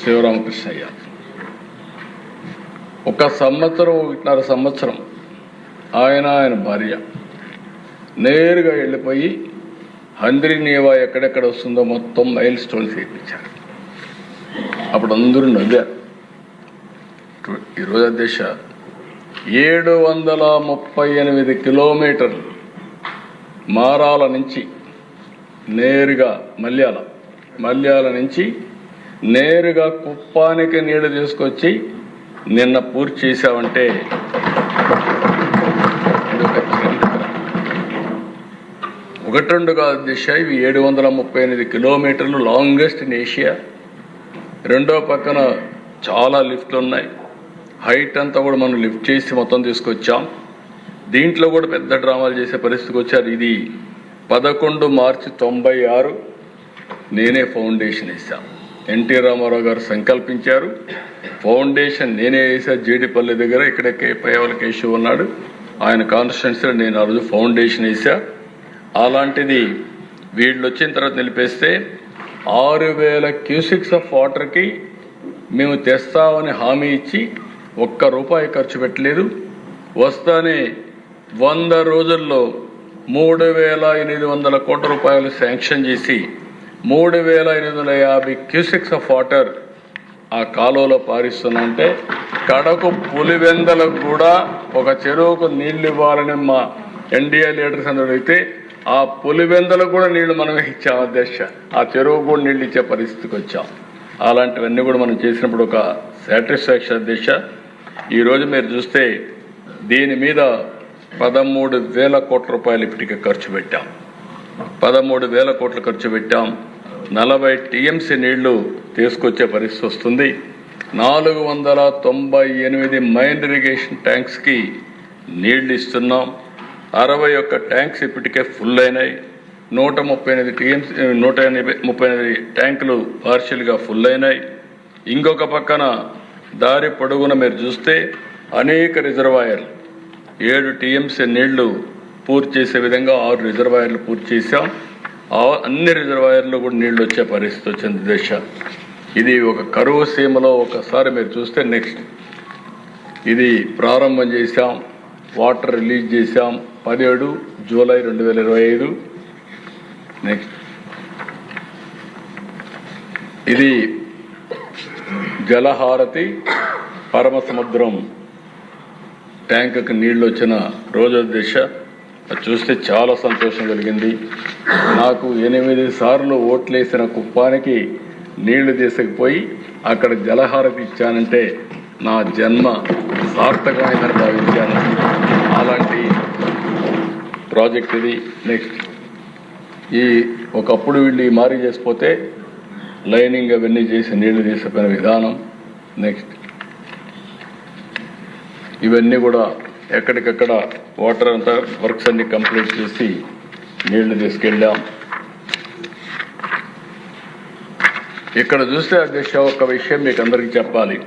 శివరామకృష్ణయ్య 1.5 సంవత్సరం ఆయన భార్య నేరుగా వెళ్ళిపోయి అందిరి నీవా ఎక్కడెక్కడ వస్తుందో మొత్తం మైల్ స్టోన్స్ వేయించారు. అప్పుడు అందరూ నవ్వారు. ఈరోజు అధ్యక్ష 738 కిలోమీటర్లు మారాల నుంచి నేరుగా మల్యాల నుంచి నేరుగా కుప్పానికి నీళ్లు తీసుకొచ్చి నిన్న పూర్తి చేశామంటే ఇది ఒక చరిత్ర. 1-2 కాదు దిశ, ఇవి 738 కిలోమీటర్లు లాంగెస్ట్ ఇన్ ఏషియా. రెండో పక్కన చాలా లిఫ్ట్లు ఉన్నాయి, హైట్ అంతా కూడా మనం లిఫ్ట్ చేసి మొత్తం తీసుకొచ్చాం. దీంట్లో కూడా పెద్ద డ్రామాలు చేసే పరిస్థితికి వచ్చారు. ఇది 11 మార్చి 96 నేనే ఫౌండేషన్ వేసాను. ఎన్టీ రామారావు గారు సంకల్పించారు, ఫౌండేషన్ నేనే వేసా. జీడిపల్లి దగ్గర ఇక్కడే పయ్యవల కేశవ్ ఉన్నాడు, ఆయన కాన్స్టిట్యున్సీలో నేను ఆ రోజు ఫౌండేషన్ వేసా. అలాంటిది వీళ్ళు వచ్చిన తర్వాత నిలిపేస్తే 6000 క్యూసిక్స్ ఆఫ్ వాటర్కి మేము తెస్తామని హామీ ఇచ్చి ₹1 ఖర్చు పెట్టలేదు. వస్తానే 100 రోజుల్లో 3,800 కోట్ల రూపాయలు శాంక్షన్ చేసి 3,850 క్యూసిక్స్ ఆఫ్ వాటర్ ఆ కాలువలో పారిస్తున్నామంటే కడకు పులివెందలకు కూడా ఒక చెరువుకు నీళ్లు ఇవ్వాలని మా ఎన్డీఏ లీడర్స్ అందరూ అయితే ఆ పులివెందలకు కూడా నీళ్లు మనమే ఇచ్చాం అధ్యక్ష. ఆ చెరువుకు కూడా నీళ్లు ఇచ్చే పరిస్థితికి వచ్చాం. అలాంటివన్నీ కూడా మనం చేసినప్పుడు ఒక సాటిస్ఫాక్షన్ అధ్యక్ష. ఈరోజు మీరు చూస్తే దీని మీద 13,000 కోట్ల రూపాయలు ఇప్పటికే ఖర్చు పెట్టాం. 13,000 కోట్లు ఖర్చు పెట్టాం. 40 టీఎంసీ నీళ్లు తీసుకొచ్చే పరిస్థితి వస్తుంది. 498 మైన్ ఇరిగేషన్ ట్యాంక్స్కి నీళ్లు ఇస్తున్నాం. 61 ట్యాంక్స్ ఇప్పటికే ఫుల్ అయినాయి. 138 ట్యాంకులు పార్షియల్గా ఫుల్ అయినాయి. ఇంకొక పక్కన దారి పొడుగున మీరు చూస్తే అనేక రిజర్వాయర్లు 7 టీఎంసీ నీళ్లు పూర్తి చేసే విధంగా 6 రిజర్వాయర్లు పూర్తి చేశాం. అన్ని రిజర్వాయర్లు కూడా నీళ్లు వచ్చే పరిస్థితి వచ్చింది దేశ. ఇది ఒక కరువు సీమలో ఒకసారి మీరు చూస్తే నెక్స్ట్ ఇది ప్రారంభం చేశాం, వాటర్ రిలీజ్ చేశాం 17 జూలై 2025. నెక్స్ట్ ఇది జలహారతి పరమ సముద్రం ట్యాంకుకి నీళ్లు వచ్చిన రోజు దిశ. అది చూస్తే చాలా సంతోషం కలిగింది నాకు. 8 సార్లు ఓట్లేసిన కుప్పానికి నీళ్లు తీసుకుపోయి అక్కడ జలహారతి ఇచ్చానంటే నా జన్మ సార్థకమైందని భావించాను. అలాంటి ప్రాజెక్ట్ ఇది. నెక్స్ట్ ఈ ఒకప్పుడు వీళ్ళు ఈ మారి చేసిపోతే లైనింగ్ అవన్నీ చేసి నీళ్లు తీసుకుపోయిన విధానం. నెక్స్ట్ ఇవన్నీ కూడా ఎక్కడికక్కడ వాటర్ అంతా వర్క్స్ అన్ని కంప్లీట్ చేసి నీళ్లు తీసుకెళ్ళాం. ఇక్కడ చూస్తే అధ్యక్ష ఒక విషయం మీకు అందరికీ చెప్పాలి.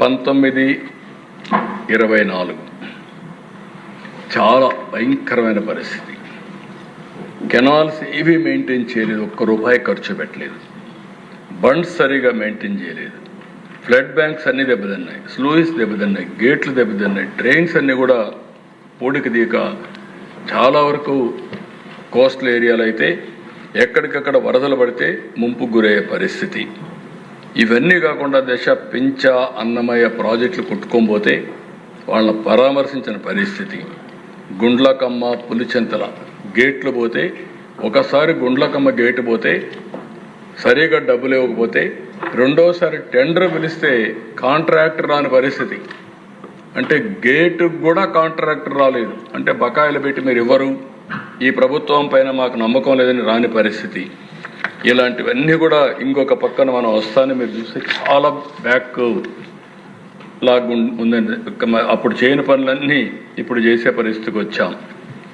1924 చాలా భయంకరమైన పరిస్థితి. కెనాల్స్ ఏవి మెయింటైన్ చేయలేదు, ₹1 ఖర్చు పెట్టలేదు. బండ్స్ సరిగా మెయింటైన్ చేయలేదు. ఫ్లడ్ బ్యాంక్స్ అన్నీ దెబ్బతిన్నాయి, స్లూయిస్ దెబ్బతిన్నాయి, గేట్లు దెబ్బతిన్నాయి, డ్రైన్స్ అన్నీ కూడా పూడికి దీక చాలా వరకు కోస్టల్ ఏరియాలు అయితే ఎక్కడికక్కడ వరదలు పడితే ముంపుకు గురయ్యే పరిస్థితి. ఇవన్నీ కాకుండా పించ అన్నమయ్య ప్రాజెక్టులు కొట్టుకోబోతే వాళ్ళని పరామర్శించిన పరిస్థితి. గుండ్లకమ్మ పులిచెంతల గేట్లు పోతే ఒకసారి గుండ్లకమ్మ గేటు పోతే సరిగా డబ్బులు ఇవ్వకపోతే రెండోసారి టెండర్ పిలిస్తే కాంట్రాక్టర్ రాని పరిస్థితి. అంటే గేటుకు కూడా కాంట్రాక్టర్ రాలేదు. అంటే బకాయిలు పెట్టి మీరు ఇవ్వరు, ఈ ప్రభుత్వం పైన మాకు నమ్మకం లేదని రాని పరిస్థితి. ఇలాంటివన్నీ కూడా ఇంకొక పక్కన మనం వస్తానే మీరు చూస్తే చాలా బ్యాక్ లాగా ఉందండి. అప్పుడు చేయని పనులన్నీ ఇప్పుడు చేసే పరిస్థితికి వచ్చాం.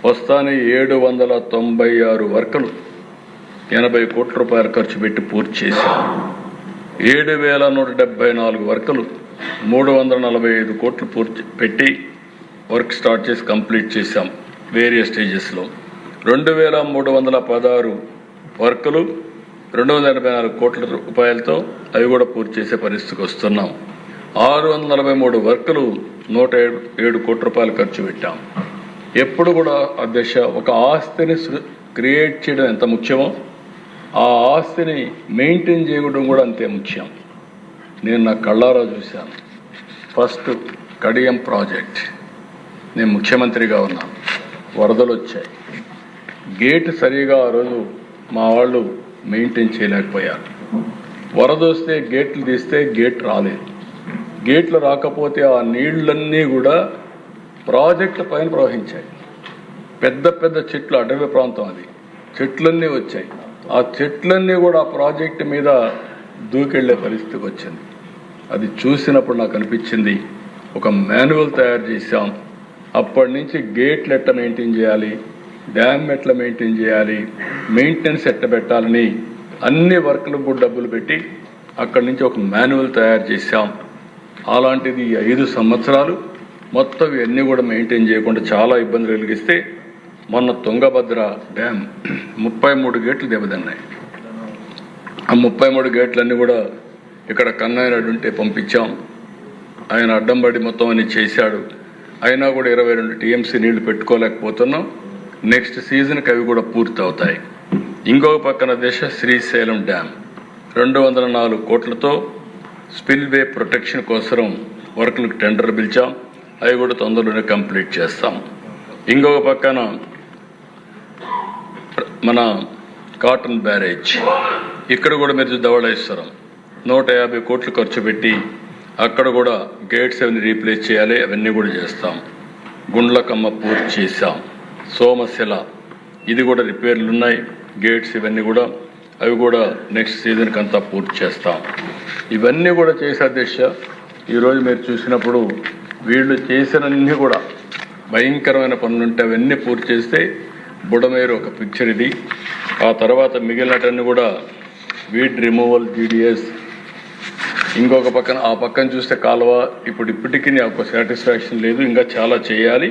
వస్తానే 796 వర్కులు 80 కోట్ల రూపాయలు ఖర్చు పెట్టి పూర్తి చేశాం. 7174 వర్కులు 345 కోట్లు పూర్తి పెట్టి వర్క్ స్టార్ట్ చేసి కంప్లీట్ చేశాం వేరియస్ స్టేజెస్లో. 2316 వర్కులు 284 కోట్ల రూపాయలతో అవి కూడా పూర్తి చేసే పరిస్థితికి వస్తున్నాం. 643 వర్కులు 107 కోట్ల రూపాయలు ఖర్చు పెట్టాం. ఎప్పుడు కూడా అధ్యక్ష ఒక ఆస్తిని క్రియేట్ చేయడం ఎంత ముఖ్యమో ఆ ఆస్తిని మెయింటైన్ చేయడం కూడా అంతే ముఖ్యం. నేను నా కళ్ళారా చూశాను. ఫస్ట్ కడియం ప్రాజెక్ట్, నేను ముఖ్యమంత్రిగా ఉన్నాను, వరదలు వచ్చాయి. గేట్ సరిగా ఆ రోజు మా వాళ్ళు మెయింటైన్ చేయలేకపోయారు. వరద వస్తే గేట్లు తీస్తే గేట్ రాలేదు. గేట్లు రాకపోతే ఆ నీళ్లన్నీ కూడా ప్రాజెక్టుల పైన ప్రవహించాయి. పెద్ద పెద్ద చెట్లు, అడవి ప్రాంతం అది, చెట్లన్నీ వచ్చాయి. ఆ చెట్లన్నీ కూడా ఆ ప్రాజెక్టు మీద దూకెళ్లే పరిస్థితికి వచ్చింది. అది చూసినప్పుడు నాకు అనిపించింది ఒక మాన్యువల్ తయారు చేశాం. అప్పటి నుంచి గేట్లు ఎట్లా మెయింటైన్ చేయాలి, డ్యామ్ ఎట్లా మెయింటైన్ చేయాలి, మెయింటెనెన్స్ ఎట్లా పెట్టాలని అన్ని వర్కులకు కూడా డబ్బులు పెట్టి అక్కడి నుంచి ఒక మాన్యువల్ తయారు చేశాం. అలాంటిది 5 సంవత్సరాలు మొత్తం ఇవన్నీ కూడా మెయింటైన్ చేయకుండా చాలా ఇబ్బందులు కలిగిస్తే మొన్న తుంగభద్ర డ్యామ్ 33 గేట్లు దెబ్బతిన్నాయి. ఆ 33 గేట్లన్నీ కూడా ఇక్కడ కన్నయ్యనాయుడు ఉంటే పంపించాం. ఆయన అడ్డం పడి మొత్తం అన్ని చేశాడు. అయినా కూడా 22 TMC నీళ్లు పెట్టుకోలేకపోతున్నాం. నెక్స్ట్ సీజన్కి అవి కూడా పూర్తి అవుతాయి. ఇంకొక పక్కన శ్రీశైలం డ్యామ్ 204 కోట్లతో స్పిల్వే ప్రొటెక్షన్ కోసం వర్కులకు టెండర్ పిలిచాం. అవి కూడా తొందరలోనే కంప్లీట్ చేస్తాం. ఇంకొక పక్కన మన కాటన్ బ్యారేజ్, ఇక్కడ కూడా మీరు ధవళేశ్వరం 150 కోట్లు ఖర్చు పెట్టి అక్కడ కూడా గేట్స్ అవన్నీ రీప్లేస్ చేయాలి, అవన్నీ కూడా చేస్తాం. గుండ్లకమ్మ పూర్తి చేశాం. సోమశిల ఇది కూడా రిపేర్లు ఉన్నాయి, గేట్స్ ఇవన్నీ కూడా అవి కూడా నెక్స్ట్ సీజన్కి అంతా పూర్తి చేస్తాం. ఇవన్నీ కూడా చేసే దిశ ఈరోజు మీరు చూసినప్పుడు వీళ్ళు చేసినన్నీ కూడా భయంకరమైన పనులుంటే అవన్నీ పూర్తి చేస్తే బుడమేరు ఒక పిక్చర్ ఇది. ఆ తర్వాత మిగిలినటన్నీ కూడా వీడ్ రిమూవల్, GDS. ఇంకొక పక్కన ఆ పక్కన చూస్తే కాలువ ఇప్పటికీ ఒక సాటిస్ఫాక్షన్ లేదు, ఇంకా చాలా చేయాలి.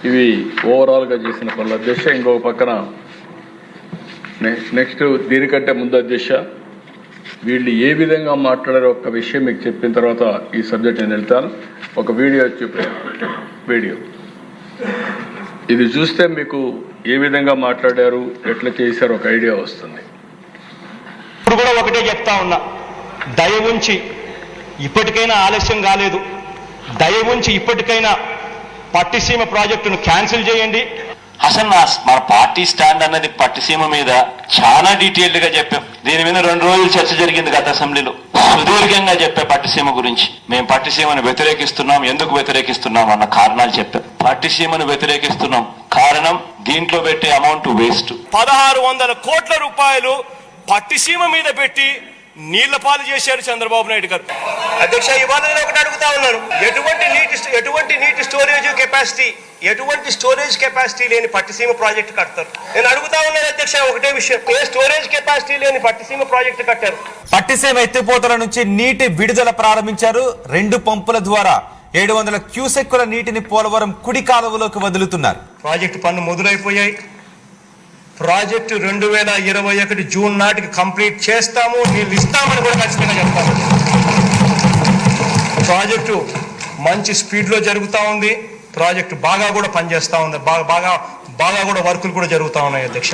ఇవి ఓవరాల్గా చేసిన పనుల అధ్యక్ష. ఇంకొక పక్కన నెక్స్ట్ దీనికంటే ముందు అధ్యక్ష వీళ్ళు ఏ విధంగా మాట్లాడారో ఒక విషయం మీకు చెప్పిన తర్వాత ఈ సబ్జెక్ట్ నేను వెళ్తాను. ఒక వీడియో వీడియో ఇది చూస్తే మీకు ఏ విధంగా మాట్లాడారు, ఎట్లా చేశారు ఒక ఐడియా వస్తుంది. ఇప్పుడు కూడా ఒకటే చెప్తా ఉన్నా, దయ ఉంచి ఇప్పటికైనా ఆలస్యం కాలేదు, దయ ఉంచి ఇప్పటికైనా పట్టిసీమ ప్రాజెక్టును క్యాన్సిల్ చేయండి. అసలు మన పార్టీ స్టాండ్ అన్నది పట్టిసీమ మీద చాలా డీటెయిల్డ్ గా చెప్పాం. దీని మీద 2 రోజులు చర్చ జరిగింది గత అసెంబ్లీలో. సుదీర్ఘంగా చెప్పే పట్టిసీమ గురించి. మేము పట్టిసీమను వ్యతిరేకిస్తున్నాం, ఎందుకు వ్యతిరేకిస్తున్నాం అన్న కారణాలు చెప్పాం. పట్టిసీమను వ్యతిరేకిస్తున్నాం కారణం దీంట్లో పెట్టే అమౌంట్ వేస్ట్. 1600 కోట్ల రూపాయలు పట్టిసీమ మీద పెట్టి నీళ్ల పాలు చేశారు చంద్రబాబు నాయుడు గారు. అధ్యక్ష, ఇవాళ నేను ఒకటి అడుగుతా ఉన్నాను, ఎటువంటి నీటి స్టోరేజ్ కెపాసిటీ లేని పట్టిసీమ ప్రాజెక్టు కడతారు? నేను అడుగుతా ఉన్నాను అధ్యక్ష, ఒకటే విషయం, ఏ స్టోరేజ్ కెపాసిటీ లేని పట్టిసీమ ప్రాజెక్టు కట్టారు? పట్టిసీమ ఎత్తిపోతల నుంచి నీటి విడుదల ప్రారంభించారు. 2 పంపుల ద్వారా 700 క్యూసెక్కుల నీటిని పోలవరం కుడి కాలువలోకి వదులుతున్నారు. ప్రాజెక్టు పనులు మొదలైపోయాయి. ప్రాజెక్టు 2021 జూన్ నాటికి కంప్లీట్ చేస్తాము, నీళ్ళు ఇస్తామని కూడా ఖచ్చితంగా చెప్తాము. ప్రాజెక్టు మంచి స్పీడ్లో జరుగుతూ ఉంది. ప్రాజెక్టు బాగా కూడా పనిచేస్తూ ఉంది. బాగా కూడా వర్కులు కూడా జరుగుతూ ఉన్నాయి అధ్యక్ష.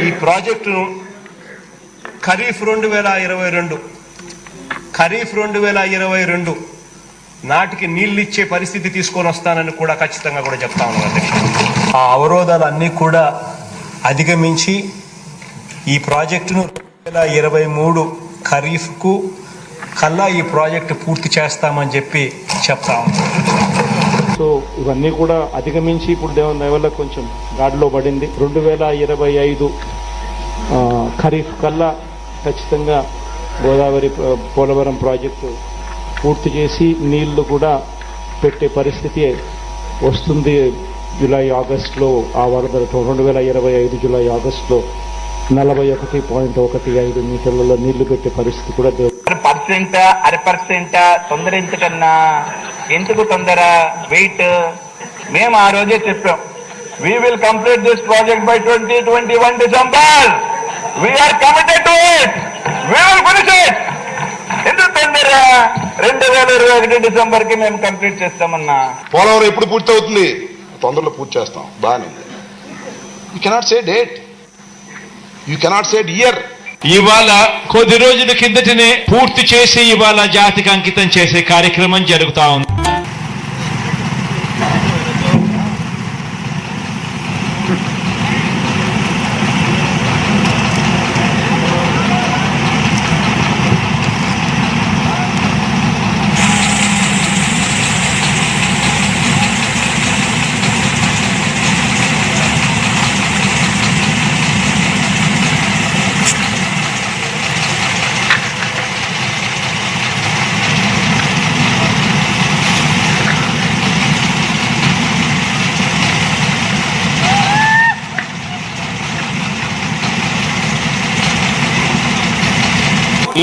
ఈ ప్రాజెక్టును ఖరీఫ్ 2022 నాటికి నీళ్ళు ఇచ్చే పరిస్థితి తీసుకొని వస్తానని కూడా ఖచ్చితంగా కూడా చెప్తా ఉన్నాను అధ్యక్ష. ఆ అవరోధాలన్నీ కూడా అధిగమించి ఈ ప్రాజెక్టును 2023 ఖరీఫ్కు కల్లా ఈ ప్రాజెక్టు పూర్తి చేస్తామని చెప్పి చెప్తా ఉన్నాం. సో ఇవన్నీ కూడా అధిగమించి ఇప్పుడు దేవుని దయ వల్ల కొంచెం గాడిలో పడింది. 2025 ఖరీఫ్ కల్లా ఖచ్చితంగా గోదావరి పోలవరం ప్రాజెక్టు పూర్తి చేసి నీళ్లు కూడా పెట్టే పరిస్థితి వస్తుంది. జూలై ఆగస్టులో ఆ వరదలు 2025 జూలై ఆగస్టులో 41.15 మీటర్లలో నీళ్లు పెట్టే పరిస్థితి కూడా % తొందరించకన్నా ఎందుకు తొందర వెయిట్? మేము ఆ రోజే చెప్పాం, we will complete this project by 2021 December. We are committed to it. We will finish it. ఎందుకు తొందర? 2021 డిసెంబర్కి మేము కంప్లీట్ చేస్తామన్నా. పోలవరం ఎప్పుడు పూర్తి అవుతుంది? తొందరలో పూర్తి చేస్తాం. బాగానే. You cannot say date, you cannot say year. ఇవాళ కొద్ది రోజుల కిందటనే పూర్తి చేసి ఇవాళ జాతికి అంకితం చేసే కార్యక్రమం జరుగుతా ఉంది.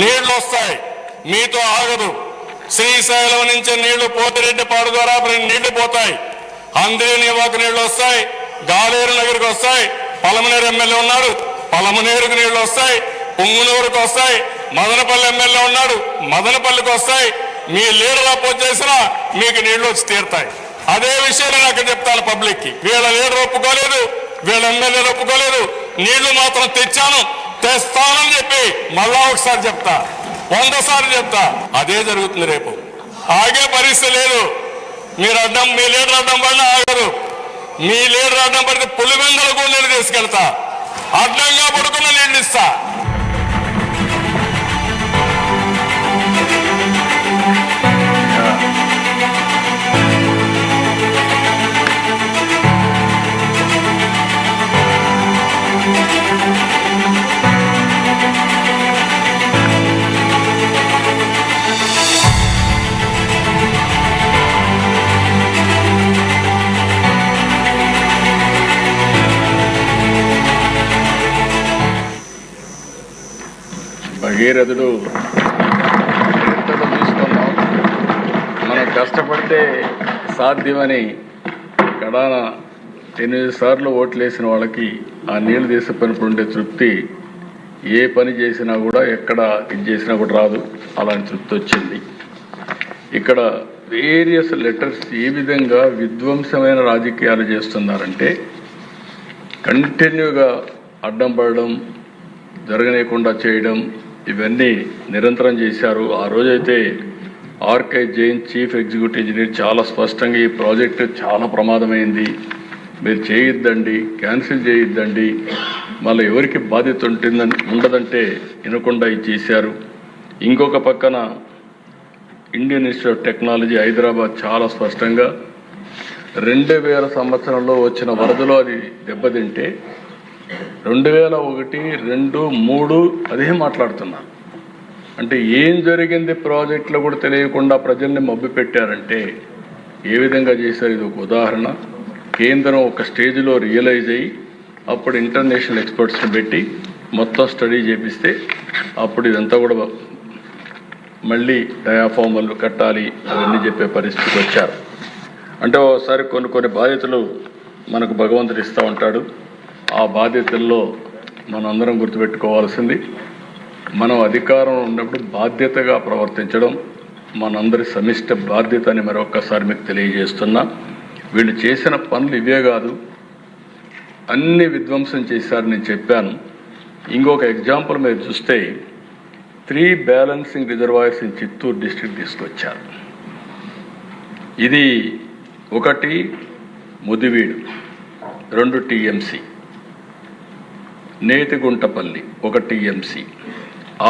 నీళ్లు వస్తాయి, మీతో ఆగదు. శ్రీశైలం నుంచి నీళ్లు పోతిరెడ్డిపాడు ద్వారా నీళ్లు పోతాయి. అంద్రేనివాకు నీళ్లు వస్తాయి, గాలేరు నగర్కి వస్తాయి. పలమనేరు ఎమ్మెల్యే ఉన్నాడు, పలమనేరుకు నీళ్లు వస్తాయి. పుంగునూరుకు వస్తాయి. మదనపల్లి ఎమ్మెల్యే ఉన్నాడు, మదనపల్లికి వస్తాయి. మీ లీడర్ అపోజ్ చేసినా మీకు నీళ్లు వచ్చి తీరుతాయి. అదే విషయాన్ని నాకు చెప్తాను పబ్లిక్ కి. వీళ్ళ లీడర్ ఒప్పుకోలేదు, వీళ్ళ ఎమ్మెల్యేలు ఒప్పుకోలేదు. నీళ్లు మాత్రం తెచ్చాను, తెస్తానని చెప్పి మళ్ళా ఒకసారి చెప్తా, 100 సార్లు చెప్తా. అదే జరుగుతుంది రేపు. ఆగే పరిస్థితి లేదు. మీ లీడర్ అడ్డం పడినా ఆగరు. మీ లీడర్ అడ్డం పడితే పులివెందలకు నీళ్లు తీసుకెళ్తా, అడ్డంగా పడుకున్న నీళ్లు ఇస్తా. భగీరథుడు తీసుకున్నాం, మనం కష్టపడితే సాధ్యమని కడాన 8 సార్లు ఓట్లు వేసిన వాళ్ళకి ఆ నీళ్లు తీసుకున్నప్పుడు ఉండే తృప్తి ఏ పని చేసినా కూడా, ఎక్కడ ఇది చేసినా కూడా రాదు. అలాంటి తృప్తి వచ్చింది. ఇక్కడ వేరియస్ లెటర్స్ ఏ విధంగా విధ్వంసమైన రాజకీయాలు చేస్తున్నారంటే, కంటిన్యూగా అడ్డం పడడం, జరగనీయకుండా చేయడం, ఇవన్నీ నిరంతరం చేశారు. ఆ రోజైతే RK Jain chief executive engineer చాలా స్పష్టంగా ఈ ప్రాజెక్టు చాలా ప్రమాదమైంది, మీరు చేయొద్దండి, క్యాన్సిల్ చేయొద్దండి, మళ్ళీ ఎవరికి బాధ్యత ఉండదంటే వినకుండా ఇది చేశారు. ఇంకొక పక్కన Indian institute of technology Hyderabad చాలా స్పష్టంగా 2000 సంవత్సరంలో వచ్చిన వరదలో అది దెబ్బతింటే 2001, 2, 3 అదే మాట్లాడుతున్నారు. అంటే ఏం జరిగింది ప్రాజెక్టులో కూడా తెలియకుండా ప్రజల్ని మభ్య పెట్టారంటే ఏ విధంగా చేశారు? ఇది ఒక ఉదాహరణ. కేంద్రం ఒక స్టేజ్లో రియలైజ్ అయ్యి అప్పుడు ఇంటర్నేషనల్ ఎక్స్పర్ట్స్ని పెట్టి మొత్తం స్టడీ చేపిస్తే అప్పుడు ఇదంతా కూడా మళ్ళీ డయాఫార్మల్ కట్టాలి అవన్నీ చెప్పే పరిస్థితికి వచ్చారు. అంటే ఒకసారి కొన్ని బాధ్యతలు మనకు భగవంతుడు ఇస్తూ ఉంటాడు. ఆ బాధ్యతల్లో మనందరం గుర్తుపెట్టుకోవాల్సింది, మనం అధికారం ఉన్నప్పుడు బాధ్యతగా ప్రవర్తించడం మనందరి సమిష్ట బాధ్యత అని మరొక్కసారి మీకు తెలియజేస్తున్నా. వీళ్ళు చేసిన పనులు ఇవే కాదు, అన్ని విధ్వంసం చేశారు నేను చెప్పాను. ఇంకొక ఎగ్జాంపుల్ మీరు చూస్తే 3 balancing reservoirs in Chittoor district తీసుకొచ్చారు. ఇది 1 Mudiveedu 2 TMC, నేతిగుంటపల్లి 1 TMC,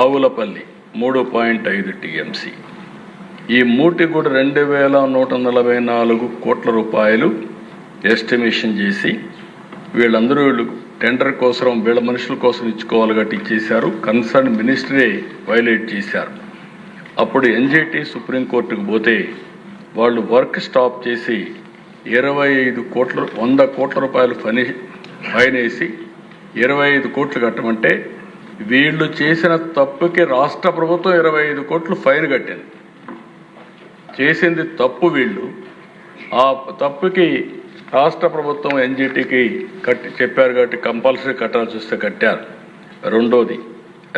Avulapalli 3.5 TMC. ఈ మూటి కూడా 2144 కోట్ల రూపాయలు ఎస్టిమేషన్ చేసి వీళ్ళు టెండర్ కోసం వీళ్ళ మనుషుల కోసం ఇచ్చుకోవాలి కాబట్టి ఇచ్చేశారు. కన్సర్న్ మినిస్టరే వైలేట్ చేశారు. అప్పుడు ఎన్జిటి సుప్రీంకోర్టుకు పోతే వాళ్ళు వర్క్ స్టాప్ చేసి 100 కోట్ల రూపాయలు ఫైన్ వేసి 25 కోట్లు కట్టమంటే వీళ్ళు చేసిన తప్పుకి రాష్ట్ర ప్రభుత్వం 25 కోట్లు ఫైన్ కట్టింది. చేసింది తప్పు వీళ్ళు, ఆ తప్పుకి రాష్ట్ర ప్రభుత్వం ఎన్జిటికి చెప్పారు కాబట్టి కంపల్సరీ కట్టాల్సి వస్తే కట్టారు. రెండోది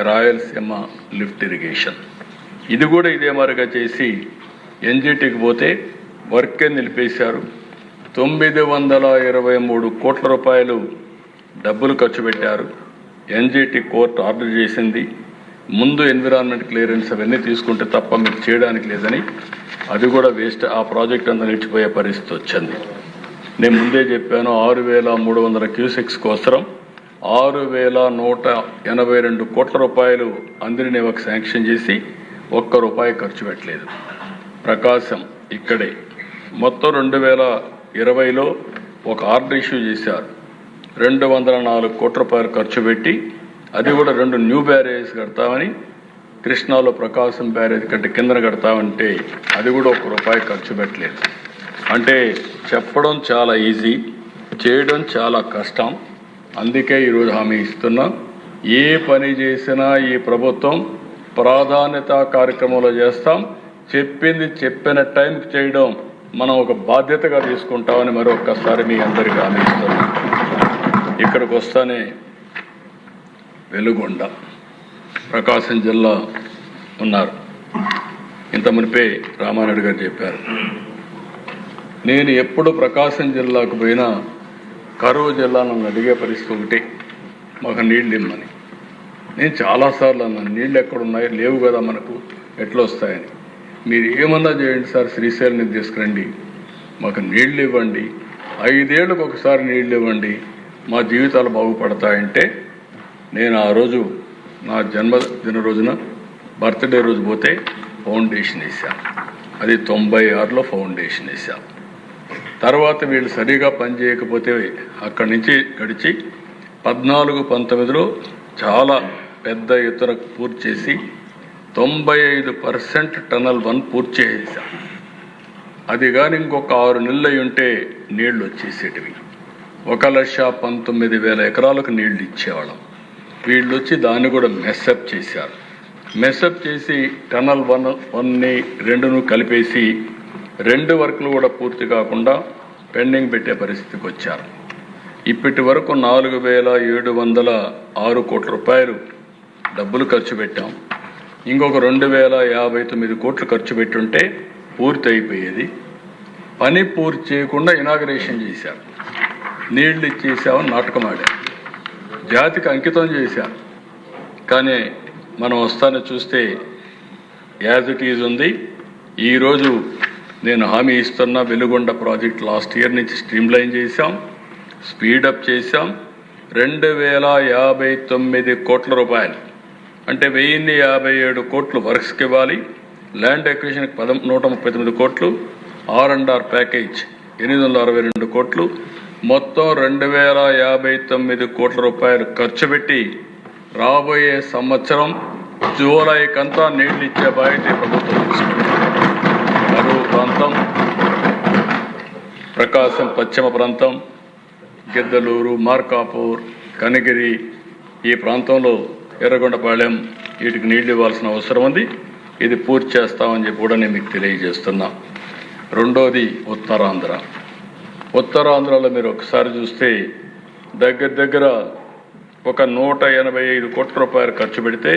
రాయలసీమ లిఫ్ట్ ఇరిగేషన్, ఇది కూడా ఇదే మాదిరిగా చేసి ఎన్జిటికి పోతే వర్కే నిలిపేశారు. 923 కోట్ల రూపాయలు డబ్బులు ఖర్చు పెట్టారు. ఎన్జిటి కోర్టు ఆర్డర్ చేసింది, ముందు ఎన్విరాన్మెంట్ క్లియరెన్స్ అవన్నీ తీసుకుంటే తప్ప మీకు చేయడానికి లేదని, అది కూడా వేస్ట్. ఆ ప్రాజెక్ట్ అంతా నిలిచిపోయే పరిస్థితి వచ్చింది. నేను ముందే చెప్పాను, 6300 క్యూసెక్స్ కోసం 6182 కోట్ల రూపాయలు అందరినేవకు శాంక్షన్ చేసి ₹1 ఖర్చు పెట్టలేదు. ప్రకాశం ఇక్కడే మొత్తం 2020లో ఒక ఆర్డర్ ఇష్యూ చేశారు. 204 కోట్ల రూపాయలు ఖర్చు పెట్టి అది కూడా 2 న్యూ బ్యారేజ్ కడతామని, కృష్ణాలో ప్రకాశం బ్యారేజ్ కంటే కిందన కడతామంటే అది కూడా ₹1 ఖర్చు పెట్టలేదు. అంటే చెప్పడం చాలా ఈజీ, చేయడం చాలా కష్టం. అందుకే ఈరోజు హామీ ఇస్తున్నా, ఏ పని చేసినా ఈ ప్రభుత్వం ప్రాధాన్యత కార్యక్రమంలో చేస్తాం. చెప్పింది చెప్పిన టైంకి చేయడం మనం ఒక బాధ్యతగా తీసుకుంటామని మరొక్కసారి మీ అందరికీ హామీ ఇస్తున్నా. ఇక్కడికి వస్తానే వెలుగొండ ప్రకాశం జిల్లా ఉన్నారు. ఇంత మునిపే రామారెడ్డి గారు చెప్పారు. నేను ఎప్పుడు ప్రకాశం జిల్లాకు పోయినా కరువు జిల్లా నన్ను అడిగే పరిస్థితి ఒకటి, మాకు నీళ్ళు ఇమ్మని. నేను చాలాసార్లు అన్నాను, నీళ్ళు ఎక్కడున్నాయి, లేవు కదా మనకు, ఎట్లా వస్తాయని. మీరు ఏమన్నా చేయండి సార్, శ్రీశైలం తీసుకురండి, మాకు నీళ్ళు ఇవ్వండి, 5 ఏళ్ళకు ఒకసారి నీళ్ళు ఇవ్వండి, మా జీవితాలు బాగుపడతాయంటే నేను ఆ రోజు నా జన్మదిన రోజున బర్త్డే రోజు పోతే ఫౌండేషన్ వేసాను. అది 96లో ఫౌండేషన్ వేసాను. తర్వాత వీళ్ళు సరిగా పనిచేయకపోతే అక్కడి నుంచి గడిచి 14-19లో చాలా పెద్ద ఎత్తున పూర్తి చేసి 95% టనల్ 1 పూర్తి చేసేసాం. అది కానీ ఇంకొక 6 నెలలు అయి ఉంటే నీళ్లు వచ్చేసేటివి. 1,19,000 ఎకరాలకు నీళ్లు ఇచ్చేవాళ్ళం. వీళ్ళు వచ్చి దాన్ని కూడా మెస్అప్ చేశారు. మెస్అప్ చేసి టనల్ 1ని 2ను కలిపేసి 2 వర్క్లు కూడా పూర్తి కాకుండా పెండింగ్ పెట్టే పరిస్థితికి వచ్చారు. ఇప్పటి వరకు 4,706 కోట్ల రూపాయలు డబ్బులు ఖర్చు పెట్టాం. ఇంకొక 2,059 కోట్లు ఖర్చు పెట్టుంటే పూర్తి అయిపోయేది. పని పూర్తి చేయకుండా ఇనాగరేషన్ చేశారు. నీళ్లు ఇచ్చేసామని నాటకం ఆడారు, జాతికి అంకితం చేశారు. కానీ మనం వస్తానే చూస్తే యాజ్ ఇట్ ఈజ్ ఉంది. ఈరోజు నేను హామీ ఇస్తున్న వెలుగొండ ప్రాజెక్ట్ లాస్ట్ ఇయర్ నుంచి స్ట్రీమ్లైన్ చేశాం, స్పీడప్ చేశాం. 2,059 కోట్ల రూపాయలు అంటే 1057 కోట్లు వర్క్స్కి ఇవ్వాలి. ల్యాండ్ ఎక్విజిషన్కి 139 కోట్లు, R&R ప్యాకేజ్ 862 కోట్లు, మొత్తం 2059 కోట్ల రూపాయలు ఖర్చు పెట్టి రాబోయే సంవత్సరం జూలైకంతా నీళ్లు ఇచ్చే బాధ్యత ప్రభుత్వం తీసుకుంటుంది. కరువు ప్రాంతం, ప్రకాశం పశ్చిమ ప్రాంతం, గిద్దలూరు, మార్కాపూర్, కనిగిరి ఈ ప్రాంతంలో ఎర్రగొండపాళెం వీటికి నీళ్లు ఇవ్వాల్సిన అవసరం ఉంది. ఇది పూర్తి చేస్తామని చెప్పి కూడా నేను మీకు తెలియజేస్తున్నా. రెండోది ఉత్తరాంధ్ర. ఉత్తరాంధ్రలో మీరు ఒకసారి చూస్తే దగ్గర ఒక 185 కోట్ల రూపాయలు ఖర్చు పెడితే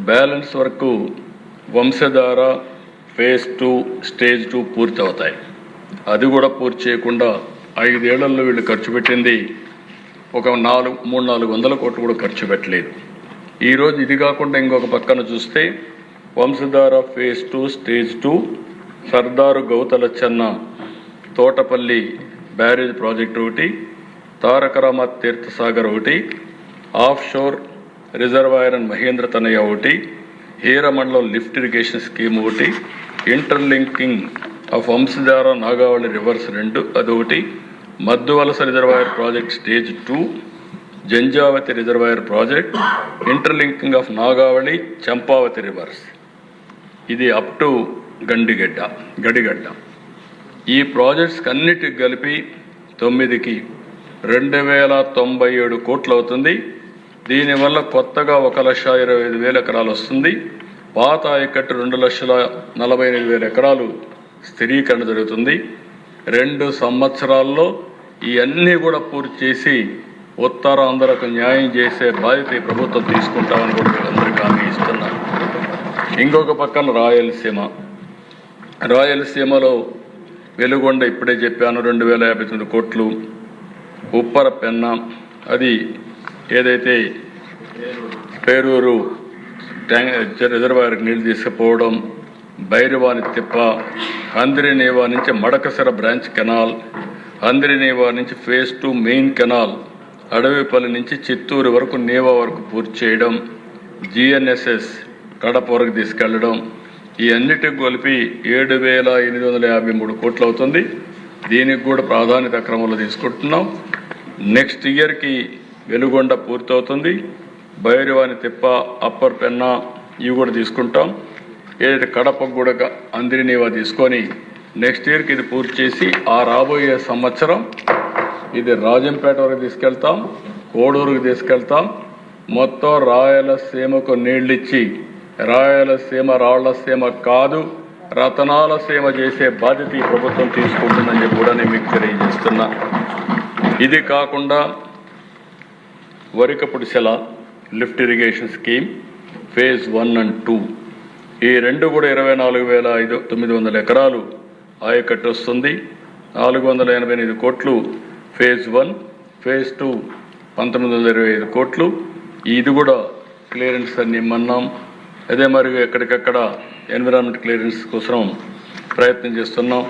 బ్యాలెన్స్ వరకు వంశధార ఫేజ్ 2 స్టేజ్ 2 పూర్తి అవుతాయి. అది కూడా పూర్తి చేయకుండా 5 ఏళ్లలో వీళ్ళు ఖర్చు పెట్టింది ఒక 300-400 కోట్లు కూడా ఖర్చు పెట్టలేదు. ఈరోజు ఇది కాకుండా ఇంకొక పక్కన చూస్తే వంశధార ఫేజ్ 2 స్టేజ్ 2, సర్దారు గౌతలచ్చన్న తోటపల్లి బ్యారేజ్ ప్రాజెక్టు ఒకటి, తారకరామ తీర్థసాగర్ ఒకటి, of sure reservoir and Mahindra తనయ ఒకటి, హీరమండలం లిఫ్ట్ ఇరిగేషన్ స్కీమ్ ఒకటి, interlinking of Vamsadhara Nagavali reverse 2 అదొకటి, Madduvalasa reservoir project stage 2, Janjhavathi reservoir project, interlinking of Nagavali Champavati reverse, ఇది అప్ టు గడిగడ్డ. ఈ ప్రాజెక్ట్స్కి అన్నిటికి కలిపి 9కి 2097 కోట్లు అవుతుంది. దీనివల్ల కొత్తగా 1,25,000 ఎకరాలు వస్తుంది. పాత ఆయకట్టు 2,48,000 ఎకరాలు స్థిరీకరణ జరుగుతుంది. 2 సంవత్సరాల్లో ఇవన్నీ కూడా పూర్తి చేసి ఉత్తరాంధ్రకు న్యాయం చేసే బాధ్యత ఈ ప్రభుత్వం తీసుకుంటామని కూడా వీళ్ళందరికీ హామీ ఇస్తున్నారు. ఇంకొక పక్కన రాయలసీమలో వెలుగొండ ఇప్పుడే చెప్పాను 2,059 కోట్లు, ఉప్పర పెన్న అది ఏదైతే పేరూరు రిజర్వాయర్కి నీళ్లు తీసుకుపోవడం, భైరవాని తిప్ప, హంద్రినేవా నుంచి మడకసిర బ్రాంచ్ కెనాల్, హంద్రినేవా నుంచి ఫేజ్ 2 మెయిన్ కెనాల్, అడవిపల్లి నుంచి చిత్తూరు వరకు నేవా వరకు పూర్తి చేయడం, GNSS కడప వరకు తీసుకెళ్లడం, ఈ అన్నిటికి కలిపి 7,853 కోట్లు అవుతుంది. దీనికి కూడా ప్రాధాన్యత క్రమంలో తీసుకుంటున్నాం. నెక్స్ట్ ఇయర్కి వెలుగొండ పూర్తవుతుంది. భైరవాని తిప్ప, అప్పర్ పెన్నా ఇవి కూడా తీసుకుంటాం. ఏదైతే కడపకు కూడా అందిరినేవా తీసుకొని నెక్స్ట్ ఇయర్కి ఇది పూర్తి చేసి ఆ రాబోయే సంవత్సరం ఇది రాజంపేట వరకు తీసుకెళ్తాం, కోడూరుకు తీసుకెళ్తాం. మొత్తం రాయలసీమకు నీళ్ళిచ్చి రాయలసీమ రాళ్లసీమ కాదు రతనాల సీమ చేసే బాధ్యత ఈ ప్రభుత్వం తీసుకుంటుందని కూడా నేను మీకు తెలియజేస్తున్నా. ఇది కాకుండా Varikapudisela lift irrigation scheme phase 1 and 2 ఈ 2 కూడా 24,900 ఎకరాలు ఆయకట్టు వస్తుంది. 488 కోట్లు ఫేజ్ 1, ఫేజ్ 2 1925 కోట్లు. ఇది కూడా క్లియరెన్స్ అన్ని ఇమ్మన్నాం. అదే మరి ఎక్కడికక్కడ ఎన్విరాన్మెంట్ క్లియరెన్స్ కోసం ప్రయత్నం చేస్తున్నాం.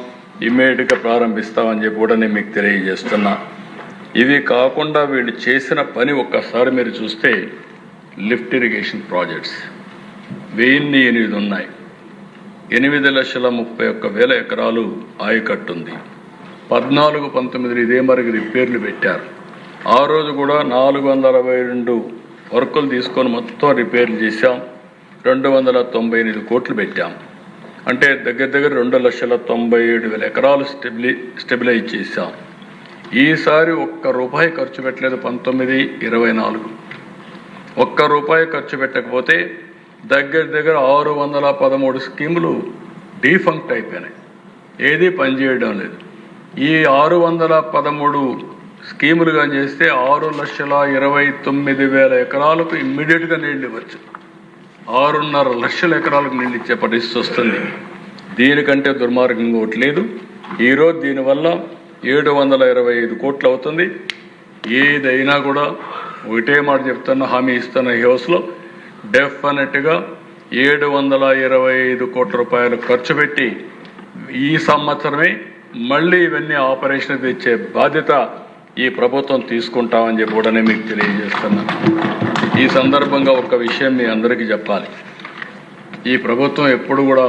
ఇమ్మీడియట్గా ప్రారంభిస్తామని చెప్పి కూడా నేను మీకు తెలియజేస్తున్నా. ఇవి కాకుండా వీళ్ళు చేసిన పని ఒక్కసారి మీరు చూస్తే లిఫ్ట్ ఇరిగేషన్ ప్రాజెక్ట్స్ 1008 ఉన్నాయి. 8,31,000 ఎకరాలు ఆయకట్టుంది. 14-19 ఇదే మరికి రిపేర్లు పెట్టారు. ఆ రోజు కూడా 462 వర్కులు తీసుకొని మొత్తం రిపేర్లు చేశాం. 298 కోట్లు పెట్టాం. అంటే దగ్గర 2,97,000 ఎకరాలు స్టెబిలైజ్ చేశాం. ఈసారి ₹1 ఖర్చు పెట్టలేదు. 19-24 ₹1 ఖర్చు పెట్టకపోతే దగ్గర 613 స్కీములు డీఫంక్ట్ అయిపోయినాయి. ఏది పనిచేయడం లేదు. ఈ 613 స్కీములుగా చేస్తే 6,29,000 ఎకరాలకు ఇమ్మీడియట్గా నీళ్ళు ఇవ్వచ్చు. 6.5 లక్షల ఎకరాలకు నీళ్ళు ఇచ్చే పరిస్థితి వస్తుంది. దీనికంటే దుర్మార్గం ఒకటి లేదు. ఈరోజు దీనివల్ల 725 కోట్లు అవుతుంది. ఏదైనా కూడా ఒకటే మాట చెప్తున్నా, హామీ ఇస్తున్న ఈ హౌస్లో డెఫినెట్గా 725 కోట్ల రూపాయలు ఖర్చు పెట్టి ఈ సంవత్సరమే మళ్ళీ ఇవన్నీ ఆపరేషన్ తెచ్చే బాధ్యత ఈ ప్రభుత్వం తీసుకుంటామని చెప్పి కూడా మీకు తెలియజేస్తున్నాను. ఈ సందర్భంగా ఒక విషయం మీ అందరికీ చెప్పాలి. ఈ ప్రభుత్వం ఎప్పుడు కూడా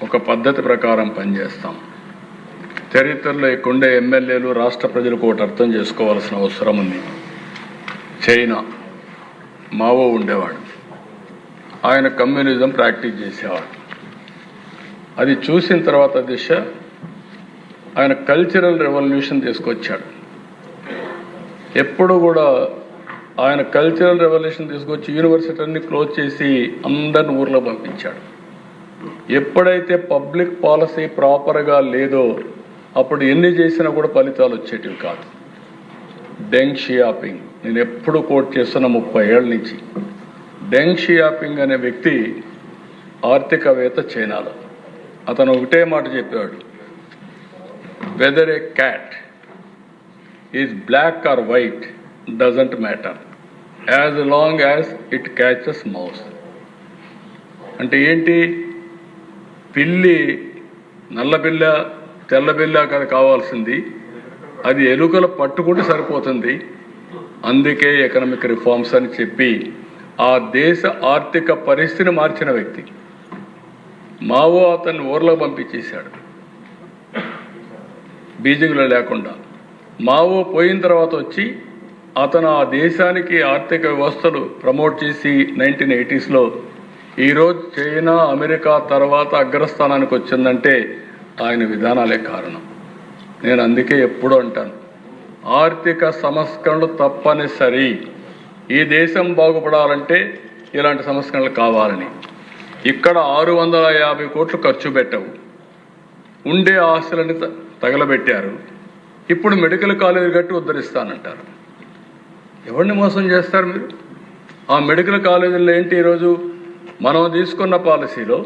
ఒక పద్ధతి ప్రకారం పనిచేస్తాం. చరిత్రలో ఇక్కడుండే ఎమ్మెల్యేలు రాష్ట్ర ప్రజలకు ఒకటి అర్థం చేసుకోవాల్సిన అవసరం ఉంది. చైనా మావో ఉండేవాడు, ఆయన కమ్యూనిజం ప్రాక్టీస్ చేసేవాడు. అది చూసిన తర్వాత దిశ ఆయన కల్చరల్ రెవల్యూషన్ తీసుకొచ్చాడు. ఎప్పుడు కూడా ఆయన కల్చరల్ రెవల్యూషన్ తీసుకొచ్చి యూనివర్సిటీని క్లోజ్ చేసి అందరిని ఊర్లో పంపించాడు. ఎప్పుడైతే పబ్లిక్ పాలసీ ప్రాపర్గా లేదో అప్పుడు ఎన్ని చేసినా కూడా ఫలితాలు వచ్చేటివి కాదు. డెంగ్ షియాపింగ్ నేను ఎప్పుడు కోట్ చేస్తున్న 30 ఏళ్ళ నుంచి. డెంగ్ షియాపింగ్ అనే వ్యక్తి ఆర్థికవేత్త చైనాలో. అతను ఒకటే మాట చెప్పాడు, whether a cat is black or white doesn't matter as long as it catches mouse. అంటే ఏంటి, పిల్లి నల్ల పిల్ల తెల్ల పిల్ల కదా కావాల్సింది, అది ఎలుకలు పట్టుకుంటే సరిపోతుంది. అందుకే ఎకనామిక్ రిఫార్మ్స్ అని చెప్పి ఆ దేశ ఆర్థిక పరిస్థితిని మార్చిన వ్యక్తి. మావో అతన్ని ఊర్లో పంపించేశాడు బీజింగ్లో లేకుండా. మావో పోయిన తర్వాత వచ్చి అతను ఆ దేశానికి ఆర్థిక వ్యవస్థలు ప్రమోట్ చేసి 1980s ఈరోజు చైనా అమెరికా తర్వాత అగ్రస్థానానికి వచ్చిందంటే ఆయన విధానాలే కారణం. నేను అందుకే ఎప్పుడూ అంటాను, ఆర్థిక సంస్కరణలు తప్పనిసరి. ఈ దేశం బాగుపడాలంటే ఇలాంటి సంస్కరణలు కావాలని. ఇక్కడ 650 కోట్లు ఖర్చు పెట్టవు, ఉండే ఆస్తులని తగలబెట్టారు. ఇప్పుడు మెడికల్ కాలేజీ కట్టి ఉద్ధరిస్తానంటారు. ఎవరిని మోసం చేస్తారు మీరు? ఆ మెడికల్ కాలేజీల్లో ఏంటి, ఈరోజు మనం తీసుకున్న పాలసీలో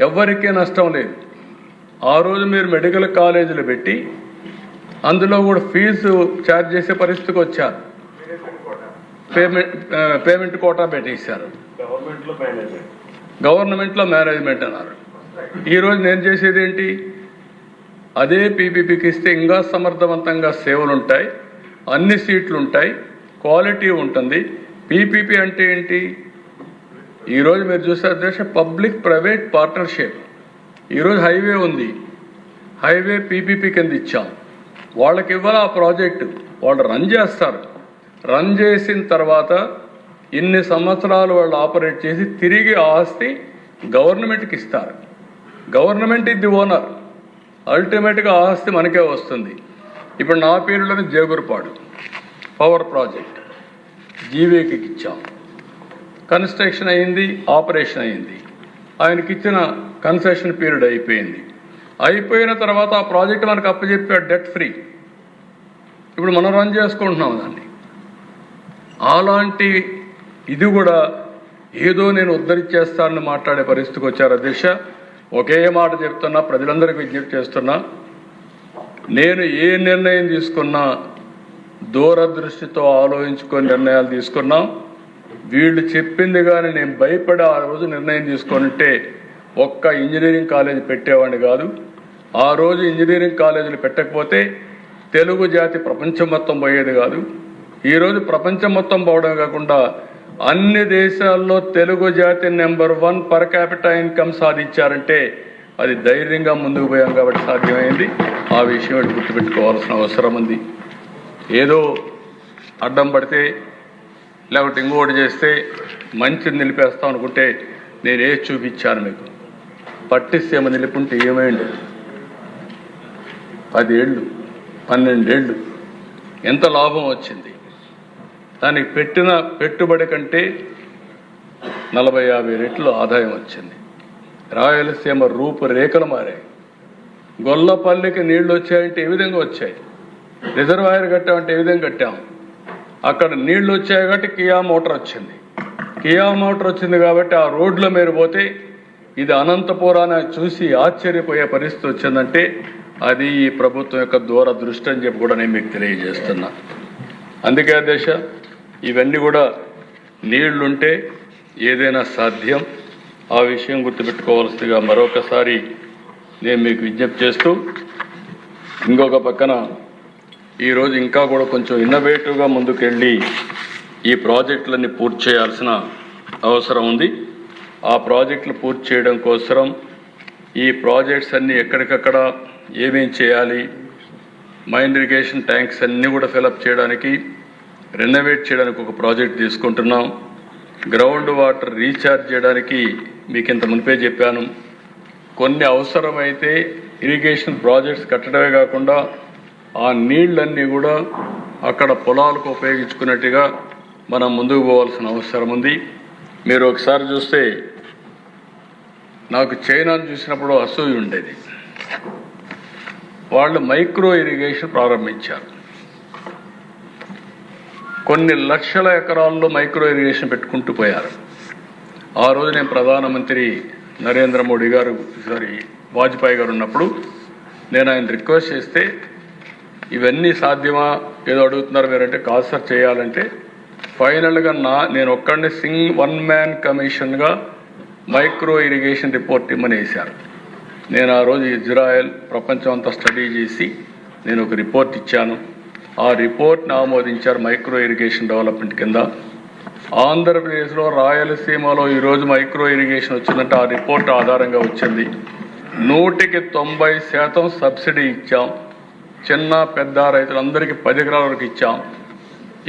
ఎవరికీ నష్టం లేదు. ఆ రోజు మీరు మెడికల్ కాలేజీలు పెట్టి అందులో కూడా ఫీజు ఛార్జ్ చేసే పరిస్థితికి వచ్చారు. పేమెంట్ కోటా పెట్టేశారు. గవర్నమెంట్లో మేనేజ్మెంట్ అన్నారు. ఈరోజు నేను చేసేది ఏంటి, అదే పీపీపీకి ఇస్తే ఇంకా సమర్థవంతంగా సేవలు ఉంటాయి, అన్ని సీట్లు ఉంటాయి, క్వాలిటీ ఉంటుంది. పీపీపీ అంటే ఏంటి, ఈరోజు మీరు చూసారు దేశ పబ్లిక్ ప్రైవేట్ పార్ట్నర్షిప్. ఈరోజు హైవే ఉంది, హైవే పీపీపీ కింద ఇచ్చాం. వాళ్ళకి ఇవ్వాలి ఆ ప్రాజెక్టు, వాళ్ళు రన్ చేస్తారు. రన్ చేసిన తర్వాత ఇన్ని సంవత్సరాలు వాళ్ళు ఆపరేట్ చేసి తిరిగి ఆస్తి గవర్నమెంట్కి ఇస్తారు. గవర్నమెంట్ ఇది ది ఓనర్. అల్టిమేట్గా ఆస్తి మనకే వస్తుంది. ఇప్పుడు నా పేరులోని జేగురుపాడు పవర్ ప్రాజెక్ట్ జీవీకి ఇచ్చాం. కన్స్ట్రక్షన్ అయింది, ఆపరేషన్ అయింది. ఆయనకి ఇచ్చిన కన్సెషన్ పీరియడ్ అయిపోయింది. అయిపోయిన తర్వాత ఆ ప్రాజెక్ట్ మనకు అప్పచెప్పాడు డెట్ ఫ్రీ. ఇప్పుడు మనం రన్ చేసుకుంటున్నాం దాన్ని. అలాంటి ఇది కూడా ఏదో నేను ఉద్ధరించేస్తానని మాట్లాడే పరిస్థితికి వచ్చారు అధ్యక్ష. ఒకే మాట చెప్తున్నా, ప్రజలందరికీ విజ్ఞప్తి చేస్తున్నా, నేను ఏ నిర్ణయం తీసుకున్నా దూరదృష్టితో ఆలోచించుకొని నిర్ణయాలు తీసుకున్నాం. వీళ్ళు చెప్పింది కానీ నేను భయపడి ఆ రోజు నిర్ణయం తీసుకొనింటే ఒక్క ఇంజనీరింగ్ కాలేజీ పెట్టేవాడిని కాదు. ఆ రోజు ఇంజనీరింగ్ కాలేజీలు పెట్టకపోతే తెలుగు జాతి ప్రపంచం మొత్తం పోయేది కాదు. ఈరోజు ప్రపంచం మొత్తం పోవడం కాకుండా అన్ని దేశాల్లో తెలుగు జాతి నెంబర్ 1 పర్ క్యాపిటల్ ఇన్కమ్ సాధించారంటే అది ధైర్యంగా ముందుకు పోయాం కాబట్టి సాధ్యమైంది. ఆ విషయం గుర్తుపెట్టుకోవాల్సిన అవసరం ఉంది. ఏదో అడ్డం పడితే లేకపోతే ఇంకోటి చేస్తే మంచిని నిలిపేస్తాం అనుకుంటే నేనే చూపించాను మీకు. పట్టిసీమ నిలుపుంటే ఏమైంది, 10 ఏళ్ళు 12 ఏళ్ళు ఎంత లాభం వచ్చింది. దానికి పెట్టిన పెట్టుబడి కంటే 40-50 రెట్లు ఆదాయం వచ్చింది. రాయలసీమ రూపురేఖలు మారాయి. గొల్లపల్లికి నీళ్లు వచ్చాయంటే ఏ విధంగా వచ్చాయి, రిజర్వాయర్ కట్టామంటే ఏ విధంగా కట్టాం. అక్కడ నీళ్లు వచ్చాయి కాబట్టి కియా మోటార్ వచ్చింది. కియా మోటార్ వచ్చింది కాబట్టి ఆ రోడ్లో మీరు పోతే ఇది అనంతపురాన్ని చూసి ఆశ్చర్యపోయే పరిస్థితి వచ్చిందంటే అది ఈ ప్రభుత్వం యొక్క దూరదృష్టి అని చెప్పి కూడా నేను మీకు తెలియజేస్తున్నా. అందుకే దేశ ఇవన్నీ కూడా నీళ్లుంటే ఏదైనా సాధ్యం. ఆ విషయం గుర్తుపెట్టుకోవాల్సిందిగా మరొకసారి నేను మీకు విజ్ఞప్తి చేస్తూ, ఇంకొక పక్కన ఈరోజు ఇంకా కూడా కొంచెం ఇన్నోవేటివ్గా ముందుకెళ్ళి ఈ ప్రాజెక్టులన్నీ పూర్తి చేయాల్సిన అవసరం ఉంది. ఆ ప్రాజెక్టులు పూర్తి చేయడం కోసం ఈ ప్రాజెక్ట్స్ అన్నీ ఎక్కడికక్కడ ఏమేం చేయాలి, మైన్ ఇరిగేషన్ ట్యాంక్స్ అన్నీ కూడా ఫిలప్ చేయడానికి, రెనోవేట్ చేయడానికి ఒక ప్రాజెక్ట్ తీసుకుంటున్నాం. గ్రౌండ్ వాటర్ రీఛార్జ్ చేయడానికి మీకు ఇంత మునిపే చెప్పాను. కొన్ని అవసరమైతే ఇరిగేషన్ ప్రాజెక్ట్స్ కట్టడమే కాకుండా ఆ నీళ్ళన్నీ కూడా అక్కడ పొలాలకు ఉపయోగించుకున్నట్టుగా మనం ముందుకు పోవాల్సిన అవసరం ఉంది. మీరు ఒకసారి చూస్తే నాకు చైనాను చూసినప్పుడు అసూయ ఉండేది. వాళ్ళు మైక్రో ఇరిగేషన్ ప్రారంభించారు. కొన్ని లక్షల ఎకరాల్లో మైక్రో ఇరిగేషన్ పెట్టుకుంటూ పోయారు. ఆ రోజు నేను ప్రధానమంత్రి నరేంద్ర మోడీ గారు వాజ్పేయి గారు ఉన్నప్పుడు నేను ఆయన రిక్వెస్ట్ చేస్తే ఇవన్నీ సాధ్యమా ఏదో అడుగుతున్నారు మీరంటే, కాదు సార్ చేయాలంటే ఫైనల్గా నేను ఒక్కడిని వన్ మ్యాన్ కమిషన్గా మైక్రో ఇరిగేషన్ రిపోర్ట్ ఇమ్మని వేశారు. నేను ఆ రోజు ఇజ్రాయెల్ ప్రపంచం అంతా స్టడీ చేసి నేను ఒక రిపోర్ట్ ఇచ్చాను. ఆ రిపోర్ట్ని ఆమోదించారు మైక్రో ఇరిగేషన్ డెవలప్మెంట్ కింద. ఆంధ్రప్రదేశ్లో రాయలసీమలో ఈరోజు మైక్రో ఇరిగేషన్ వచ్చిందంటే ఆ రిపోర్ట్ ఆధారంగా వచ్చింది. 100% సబ్సిడీ ఇచ్చాం. చిన్న పెద్ద రైతులందరికీ 10 ఎకరాల వరకు ఇచ్చాం.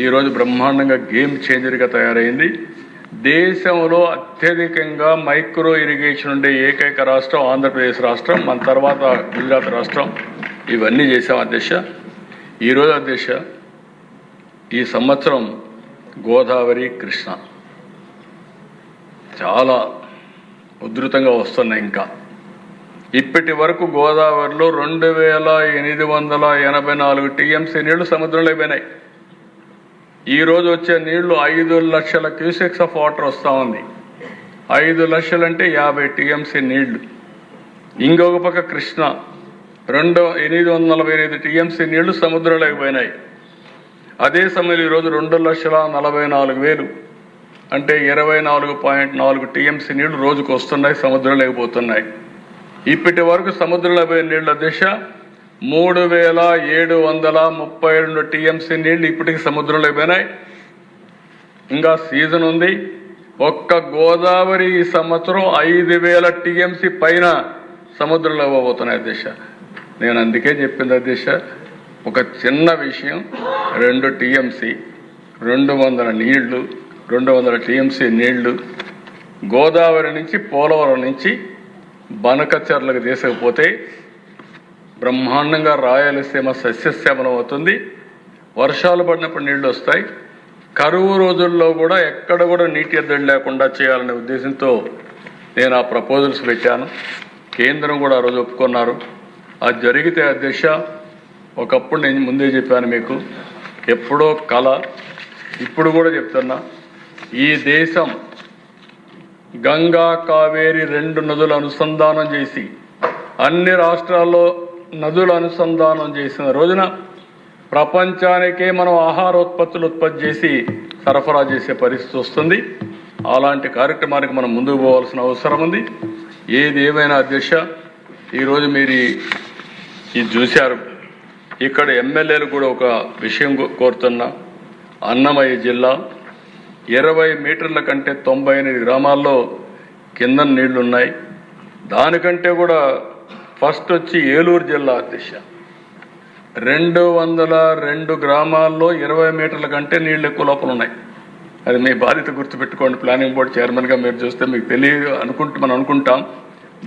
ఈరోజు బ్రహ్మాండంగా గేమ్ చేంజర్గా తయారైంది. దేశంలో అత్యధికంగా మైక్రో ఇరిగేషన్ ఉండే ఏకైక రాష్ట్రం ఆంధ్రప్రదేశ్ రాష్ట్రం, మన తర్వాత గుజరాత్ రాష్ట్రం. ఇవన్నీ చేశాం అధ్యక్ష. ఈరోజు అధ్యక్ష, ఈ సంవత్సరం గోదావరి కృష్ణ చాలా ఉధృతంగా వస్తున్నాయి. ఇంకా ఇప్పటి వరకు గోదావరిలో 2884 టీఎంసీ నీళ్లు సముద్రంలో పోయినాయి. ఈ రోజు వచ్చే నీళ్లు 5 లక్షల క్యూసెక్స్ ఆఫ్ వాటర్ వస్తూ ఉంది. 5 లక్షలు అంటే 50 టీఎంసీ నీళ్లు. ఇంకొక పక్క కృష్ణ 845 టీఎంసీ నీళ్లు సముద్రంలోకి పోయినాయి. అదే సమయంలో ఈరోజు 2,44,000 అంటే 24.4 టీఎంసీ నీళ్లు రోజుకు వస్తున్నాయి, సముద్రంలోకి పోతున్నాయి. ఇప్పటి వరకు సముద్రంలో పోయిన నీళ్ల దిశ 3,732 టీఎంసీ నీళ్లు ఇప్పటికి సముద్రంలో పోయినాయి. ఇంకా సీజన్ ఉంది. ఒక్క గోదావరి ఈ సంవత్సరం 5,000 టీఎంసీ పైన సముద్రంలో పోతున్నాయి అధ్యక్ష. నేను అందుకే చెప్పింది అధ్యక్ష, ఒక చిన్న విషయం, 2 టీఎంసీ 200 నీళ్లు 200 టీఎంసీ నీళ్లు గోదావరి నుంచి పోలవరం నుంచి బనకచర్లకు తీసుకుపోతే బ్రహ్మాండంగా రాయలసీమ సస్యశ్యామలం అవుతుంది. వర్షాలు పడినప్పుడు నీళ్లు వస్తాయి. కరువు రోజుల్లో కూడా ఎక్కడ కూడా నీటి ఎద్దడి లేకుండా చేయాలనే ఉద్దేశంతో నేను ఆ ప్రపోజల్స్ పెట్టాను. కేంద్రం కూడా ఆ రోజు ఒప్పుకున్నారు. అది జరిగితే అధ్యక్ష, ఒకప్పుడు నేను ముందే చెప్పాను మీకు, ఎప్పుడో కళ, ఇప్పుడు కూడా చెప్తున్నా, ఈ దేశం గంగా కావేరి 2 నదులు అనుసంధానం చేసి అన్ని రాష్ట్రాల్లో నదుల అనుసంధానం చేసిన రోజున ప్రపంచానికే మనం ఆహారోత్పత్తులు ఉత్పత్తి చేసి సరఫరా చేసే పరిస్థితి వస్తుంది. అలాంటి కార్యక్రమానికి మనం ముందుకు పోవాల్సిన అవసరం ఉంది. ఏది ఏమైనా అధ్యక్ష, ఈరోజు మీరు ఇది చూశారు. ఇక్కడ ఎమ్మెల్యేలు కూడా ఒక విషయం కోరుతున్నా. అన్నమయ్య జిల్లా 20 మీటర్ల కంటే 98 గ్రామాల్లో కింద నీళ్లున్నాయి. దానికంటే కూడా ఫస్ట్ వచ్చి ఏలూరు జిల్లా అధ్యక్ష, 202 గ్రామాల్లో 20 మీటర్ల కంటే నీళ్లు ఎక్కువ లోపల ఉన్నాయి. అది మీ బాధ్యత గుర్తుపెట్టుకోండి. ప్లానింగ్ బోర్డు చైర్మన్గా మీరు చూస్తే మీకు తెలియదు మనం అనుకుంటాం.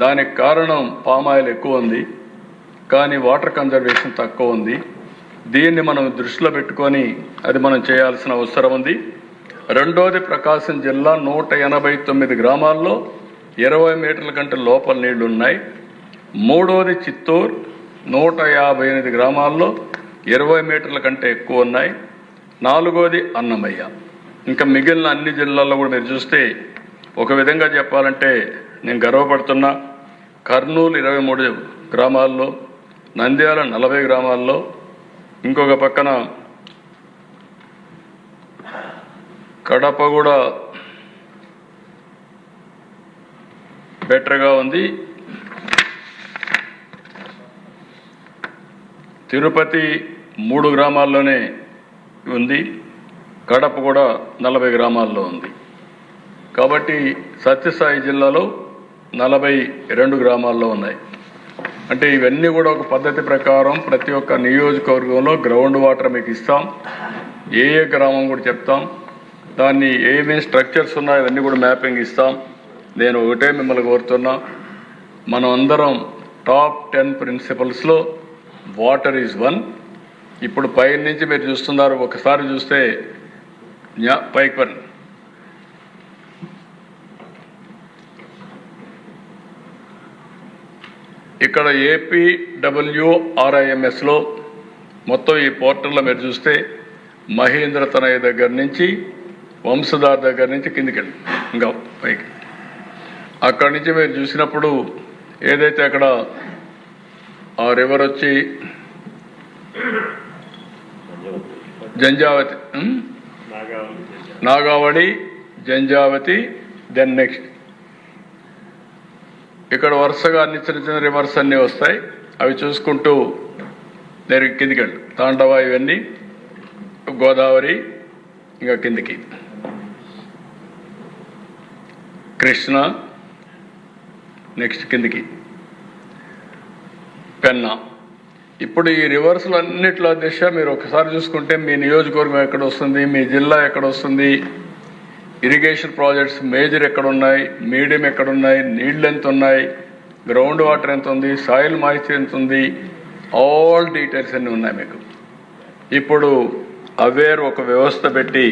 దానికి కారణం పామాయిల్ ఎక్కువ ఉంది, కానీ వాటర్ కన్జర్వేషన్ తక్కువ ఉంది. దీన్ని మనం దృష్టిలో పెట్టుకొని అది మనం చేయాల్సిన అవసరం ఉంది. రెండోది ప్రకాశం జిల్లా 189 గ్రామాల్లో 20 మీటర్ల కంటే లోపల నీళ్లు ఉన్నాయి. మూడోది చిత్తూరు 158 గ్రామాల్లో 20 మీటర్ల కంటే ఎక్కువ ఉన్నాయి. నాలుగోది అన్నమయ్య. ఇంకా మిగిలిన అన్ని జిల్లాల్లో కూడా మీరు చూస్తే ఒక విధంగా చెప్పాలంటే నేను గర్వపడుతున్నా. కర్నూలు 23 గ్రామాల్లో, నంద్యాల 40 గ్రామాల్లో, ఇంకొక పక్కన కడప కూడా బెటర్గా ఉంది. తిరుపతి 3 గ్రామాల్లోనే ఉంది. కడప కూడా 40 గ్రామాల్లో ఉంది. కాబట్టి సత్యసాయి జిల్లాలో 42 గ్రామాల్లో ఉన్నాయి. అంటే ఇవన్నీ కూడా ఒక పద్ధతి ప్రకారం ప్రతి ఒక్క నియోజకవర్గంలో గ్రౌండ్ వాటర్ మీకు ఇస్తాం. ఏ గ్రామం కూడా చెప్తాం. దాన్ని ఏమేమి స్ట్రక్చర్స్ ఉన్నాయో అవన్నీ కూడా మ్యాపింగ్ ఇస్తాం. నేను ఒకటే మిమ్మల్ని కోరుతున్నా, మనం అందరం టాప్ 10 ప్రిన్సిపల్స్లో వాటర్ ఈజ్ వన్. ఇప్పుడు పై నుంచి మీరు చూస్తున్నారు, ఒకసారి చూస్తే పైకి పని ఇక్కడ APWRIMSలో మొత్తం ఈ పోర్టల్లో మీరు చూస్తే మహేంద్ర తనయ్య దగ్గర నుంచి వంశధార్ దగ్గర నుంచి కిందికి వెళ్ళి ఇంకా పైకి అక్కడి నుంచి మీరు చూసినప్పుడు ఏదైతే అక్కడ ఆ రివర్ వచ్చి జంజావతి, నాగావళి, జంజావతి, దెన్ నెక్స్ట్ ఇక్కడ వరుసగా అన్ని చిన్న చిన్న రివర్స్ అన్నీ వస్తాయి. అవి చూసుకుంటూ నేను కిందికి వెళ్ళి తాండవ, ఇవన్నీ గోదావరి, ఇంకా కిందికి కృష్ణ, నెక్స్ట్ కిందికి పెన్నా. ఇప్పుడు ఈ రివర్స్లు అన్నిట్లో దిశ మీరు ఒకసారి చూసుకుంటే మీ నియోజకవర్గం ఎక్కడ వస్తుంది, మీ జిల్లా ఎక్కడ వస్తుంది, ఇరిగేషన్ ప్రాజెక్ట్స్ మేజర్ ఎక్కడ ఉన్నాయి, మీడియం ఎక్కడ ఉన్నాయి, నీళ్ళు ఎంత ఉన్నాయి, గ్రౌండ్ వాటర్ ఎంత ఉంది, సాయిల్ మాయిశ్చర్ ఎంత ఉంది, ఆల్ డీటెయిల్స్ అన్నీ ఉన్నాయి మీకు. ఇప్పుడు అవేర్ ఒక వ్యవస్థ పెట్టి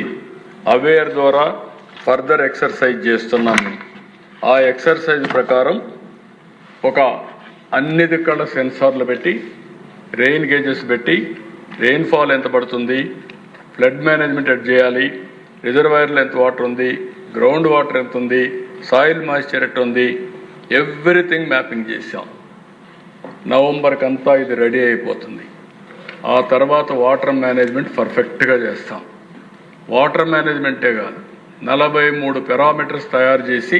అవేర్ ద్వారా ఫర్దర్ ఎక్సర్సైజ్ చేస్తున్నాము. ఆ ఎక్సర్సైజ్ ప్రకారం ఒక అన్ని దిక్కల సెన్సార్లు పెట్టి రెయిన్ గేజెస్ పెట్టి రెయిన్ఫాల్ ఎంత పడుతుంది, ఫ్లడ్ మేనేజ్మెంట్ ఎట్ చేయాలి, రిజర్వాయర్లో ఎంత వాటర్ ఉంది, గ్రౌండ్ వాటర్ ఎంత ఉంది, సాయిల్ మాయిశ్చర్ ఎట్ ఉంది, ఎవ్రీథింగ్ మ్యాపింగ్ చేసాం. నవంబర్కి అంతా ఇది రెడీ అయిపోతుంది. ఆ తర్వాత వాటర్ మేనేజ్మెంట్ పర్ఫెక్ట్గా చేస్తాం. వాటర్ మేనేజ్మెంటే కాదు, 43 పారామీటర్స్ తయారు చేసి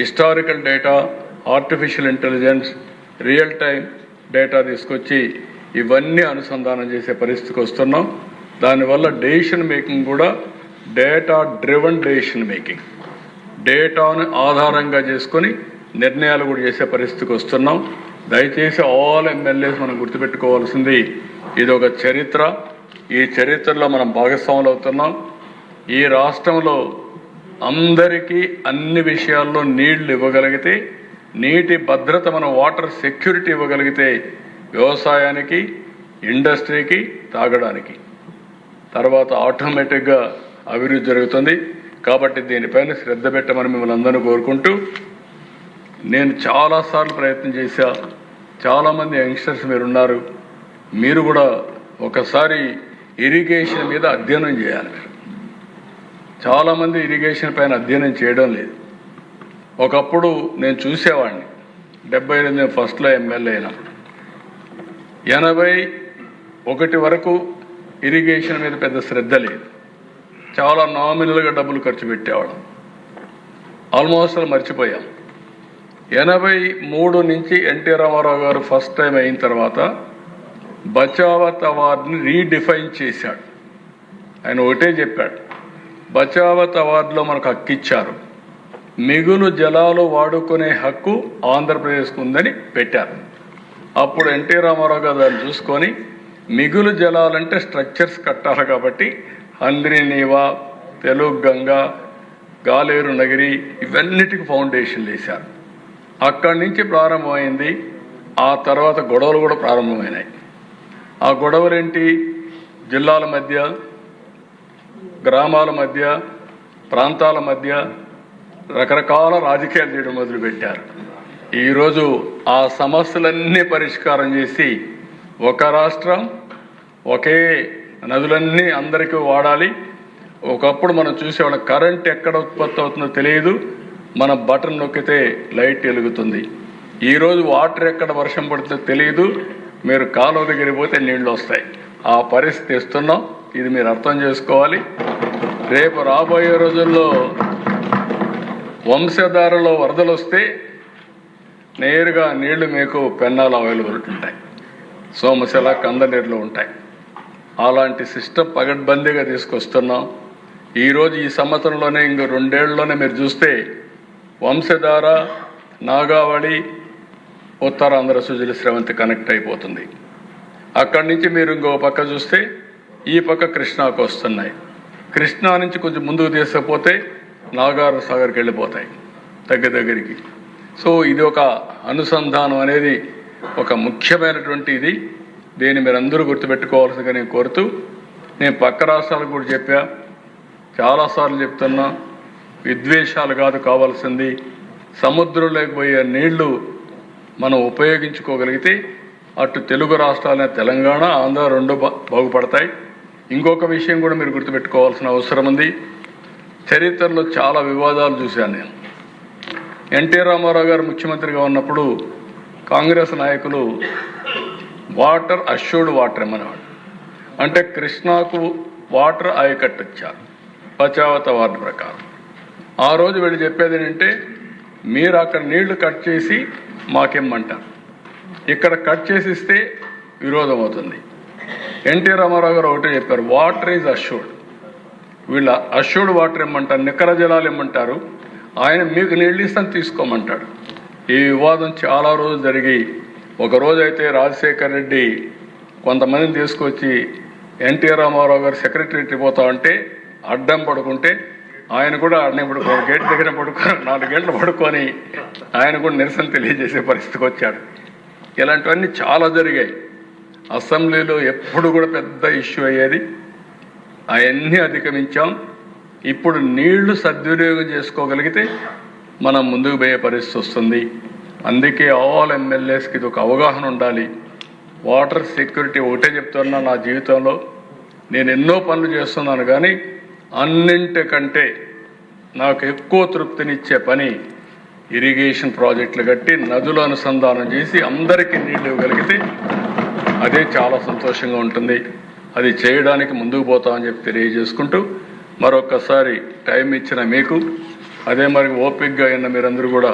historical data, artificial intelligence, real time data తీసుకొచ్చి ఇవన్నీ అనుసంధానం చేసే పరిస్థితికి వస్తున్నాం. దానివల్ల డెసిషన్ మేకింగ్ కూడా డేటా డ్రివన్ డెసిషన్ మేకింగ్, డేటాను ఆధారంగా చేసుకొని నిర్ణయాలు కూడా చేసే పరిస్థితికి వస్తున్నాం. దయచేసి ఆల్ ఎమ్మెల్యేస్ మనం గుర్తుపెట్టుకోవాల్సింది, ఇది ఒక చరిత్ర. ఈ చరిత్రలో మనం భాగస్వాములు అవుతున్నాం. ఈ రాష్ట్రంలో అందరికీ అన్ని విషయాల్లో నీళ్లు ఇవ్వగలిగితే, నీటి భద్రత, మనం వాటర్ సెక్యూరిటీ ఇవ్వగలిగితే వ్యవసాయానికి, ఇండస్ట్రీకి, తాగడానికి, తర్వాత ఆటోమేటిక్గా అభివృద్ధి జరుగుతుంది. కాబట్టి దీనిపైన శ్రద్ధ పెట్టమని మిమ్మల్ని అందరూ కోరుకుంటూ, నేను చాలాసార్లు ప్రయత్నం చేశా. చాలామంది యంగ్స్టర్స్ మీరున్నారు, మీరు కూడా ఒకసారి ఇరిగేషన్ మీద అధ్యయనం చేయాలి. మీరు చాలామంది ఇరిగేషన్ పైన అధ్యయనం చేయడం లేదు. ఒకప్పుడు నేను చూసేవాడిని, 78 ఫస్ట్లో ఎమ్మెల్యే అయినప్పుడు 81 వరకు ఇరిగేషన్ మీద పెద్ద శ్రద్ధ లేదు. చాలా నామినల్గా డబ్బులు ఖర్చు పెట్టేవాళ్ళం. ఆల్మోస్ట్ మర్చిపోయాం. 83 నుంచి ఎన్టీ రామారావు గారు ఫస్ట్ టైం అయిన తర్వాత బచావత్ అవార్డుని రీడిఫైన్ చేశాడు. ఆయన ఒకటే చెప్పాడు, బచావత్ అవార్డులో మనకు హక్కు ఇచ్చారు, మిగులు జలాలు వాడుకునే హక్కు ఆంధ్రప్రదేశ్కు ఉందని పెట్టారు. అప్పుడు ఎన్టీ రామారావు గారు దాన్ని చూసుకొని మిగులు జలాలంటే స్ట్రక్చర్స్ కట్టాలి కాబట్టి హంద్రి నీవా, తెలుగు గంగ, గాలేరు నగిరి ఇవన్నిటికి ఫౌండేషన్లు వేశారు. అక్కడి నుంచి ప్రారంభమైంది. ఆ తర్వాత గొడవలు కూడా ప్రారంభమైనాయి. ఆ గొడవలేంటి? జిల్లాల మధ్య, గ్రామాల మధ్య, ప్రాంతాల మధ్య రకరకాల రాజకీయాలు చేయడం మొదలుపెట్టారు. ఈరోజు ఆ సమస్యలన్నీ పరిష్కారం చేసి ఒక రాష్ట్రం, ఒకే నదులన్నీ అందరికీ వాడాలి. ఒకప్పుడు మనం చూసేవాళ్ళం, కరెంట్ ఎక్కడ ఉత్పత్తి అవుతుందో తెలియదు, మన బటన్ నొక్కితే లైట్ వెలుగుతుంది. ఈరోజు వాటర్ ఎక్కడ వర్షం పడుతుందో తెలియదు, మీరు కాలువ దగ్గర పోతే నీళ్ళు వస్తాయి. ఆ పరిస్థితి ఇస్తున్నాం. ఇది మీరు అర్థం చేసుకోవాలి. రేపు రాబోయే రోజుల్లో వంశధారలో వరదలు వస్తే నేరుగా నీళ్లు మీకు పెన్నాలు అవైలబుల్ ఉంటాయి, సోమశిల, కందనీరులో ఉంటాయి. అలాంటి సిస్టమ్ పగడ్బందీగా తీసుకొస్తున్నాం. ఈరోజు ఈ సంవత్సరంలోనే ఇంకో 2 ఏళ్లలోనే మీరు చూస్తే వంశధార, నాగావళి, ఉత్తరాంధ్ర సుజల స్రవంతి కనెక్ట్ అయిపోతుంది. అక్కడి నుంచి మీరు ఇంకో పక్క చూస్తే ఈ పక్క కృష్ణాకు వస్తున్నాయి. కృష్ణా నుంచి కొంచెం ముందుకు తీసుకపోతే నాగార్ సాగర్కి వెళ్ళిపోతాయి దగ్గరికి. సో ఇది ఒక అనుసంధానం అనేది ఒక ముఖ్యమైనటువంటి ఇది. దీన్ని మీరు అందరూ గుర్తుపెట్టుకోవాల్సిందిగా నేను కోరుతూ, నేను పక్క రాష్ట్రాలకు కూడా చెప్పా, చాలాసార్లు చెప్తున్నా, విద్వేషాలు కాదు కావాల్సింది, సముద్రంలోకి పోయే నీళ్లు మనం ఉపయోగించుకోగలిగితే అటు తెలుగు రాష్ట్రాలనే తెలంగాణ, ఆంధ్ర 2 బాగుపడతాయి. ఇంకొక విషయం కూడా మీరు గుర్తుపెట్టుకోవాల్సిన అవసరం ఉంది. చరిత్రలో చాలా వివాదాలు చూశాను నేను. ఎన్టీ రామారావు గారు ముఖ్యమంత్రిగా ఉన్నప్పుడు కాంగ్రెస్ నాయకులు వాటర్ అష్యూర్డ్ వాటర్ ఏమనేవాడు. అంటే కృష్ణాకు వాటర్ ఆయకట్టు వచ్చారు పచావత వాటర్ ప్రకారం. ఆ రోజు వీళ్ళు చెప్పేది ఏంటంటే, మీరు అక్కడ నీళ్లు కట్ చేసి మాకేమంటారు, ఇక్కడ కట్ చేసి ఇస్తే విరోధం అవుతుంది. ఎన్టీ రామారావు గారు ఒకటే చెప్పారు, వాటర్ ఈజ్ అష్యూర్డ్. వీళ్ళ అష్యూర్డ్ వాటర్ ఏమంటారు, నికర జలాలు ఏమంటారు, ఆయన మీకు నీళ్ళు ఇస్తాను తీసుకోమంటాడు. ఈ వివాదం చాలా రోజులు జరిగి, ఒకరోజు అయితే రాజశేఖర్ రెడ్డి కొంతమందిని తీసుకొచ్చి ఎన్టీ రామారావు గారు సెక్రటరీకి పోతా ఉంటే అడ్డం పడుకుంటే ఆయన కూడా అడ్డం పడుకోని గేట్ దగ్గర పడుకొని 4 గంటలు పడుకొని ఆయన కూడా నిరసన తెలియజేసే పరిస్థితికి వచ్చాడు. ఇలాంటివన్నీ చాలా జరిగాయి. అసెంబ్లీలో ఎప్పుడు కూడా పెద్ద ఇష్యూ అయ్యేది, అవన్నీ అధిగమించాం. ఇప్పుడు నీళ్లు సద్వినియోగం చేసుకోగలిగితే మనం ముందుకు పోయే పరిస్థితి వస్తుంది. అందుకే ఆల్ ఎమ్మెల్యేస్కి ఇది ఒక అవగాహన ఉండాలి. వాటర్ సెక్యూరిటీ ఒకటే చెప్తున్నా, నా జీవితంలో నేను ఎన్నో పనులు చేస్తున్నాను, కానీ అన్నింటికంటే నాకు ఎక్కువ తృప్తినిచ్చే పని ఇరిగేషన్ ప్రాజెక్టులు కట్టి నదుల అనుసంధానం చేసి అందరికీ నీళ్లు ఇవ్వగలిగితే అదే చాలా సంతోషంగా ఉంటుంది. అది చేయడానికి ముందుకు పోతామని చెప్పి తెలియజేసుకుంటూ, మరొకసారి టైం ఇచ్చిన మీకు, అదే మరి ఓపికగా అయిన మీరందరూ కూడా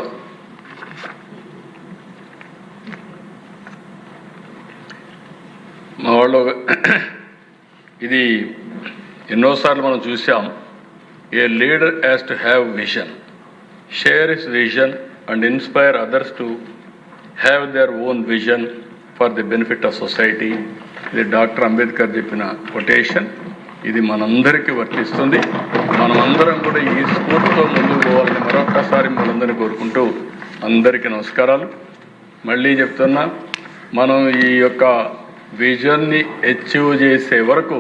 మా వాళ్ళు ఇది ఎన్నోసార్లు మనం చూసాం. A leader has to have vision, share his vision and inspire others to have their own vision for the benefit of society. ఇది డాక్టర్ అంబేద్కర్ చెప్పిన కొటేషన్. ఇది మనందరికీ వర్తిస్తుంది. మనమందరం కూడా ఈ స్ఫూర్తితో ముందుకు పోవాలని మరొక్కసారి మనందరినీ కోరుకుంటూ అందరికీ నమస్కారాలు. మళ్ళీ చెప్తున్నా, మనం ఈ యొక్క విజన్ని అచీవ్ చేసే వరకు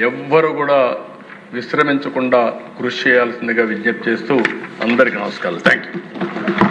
ఎవ్వరు కూడా విశ్రమించకుండా కృషి చేయాల్సిందిగా విజ్ఞప్తి చేస్తూ అందరికీ నమస్కారాలు. Thank you.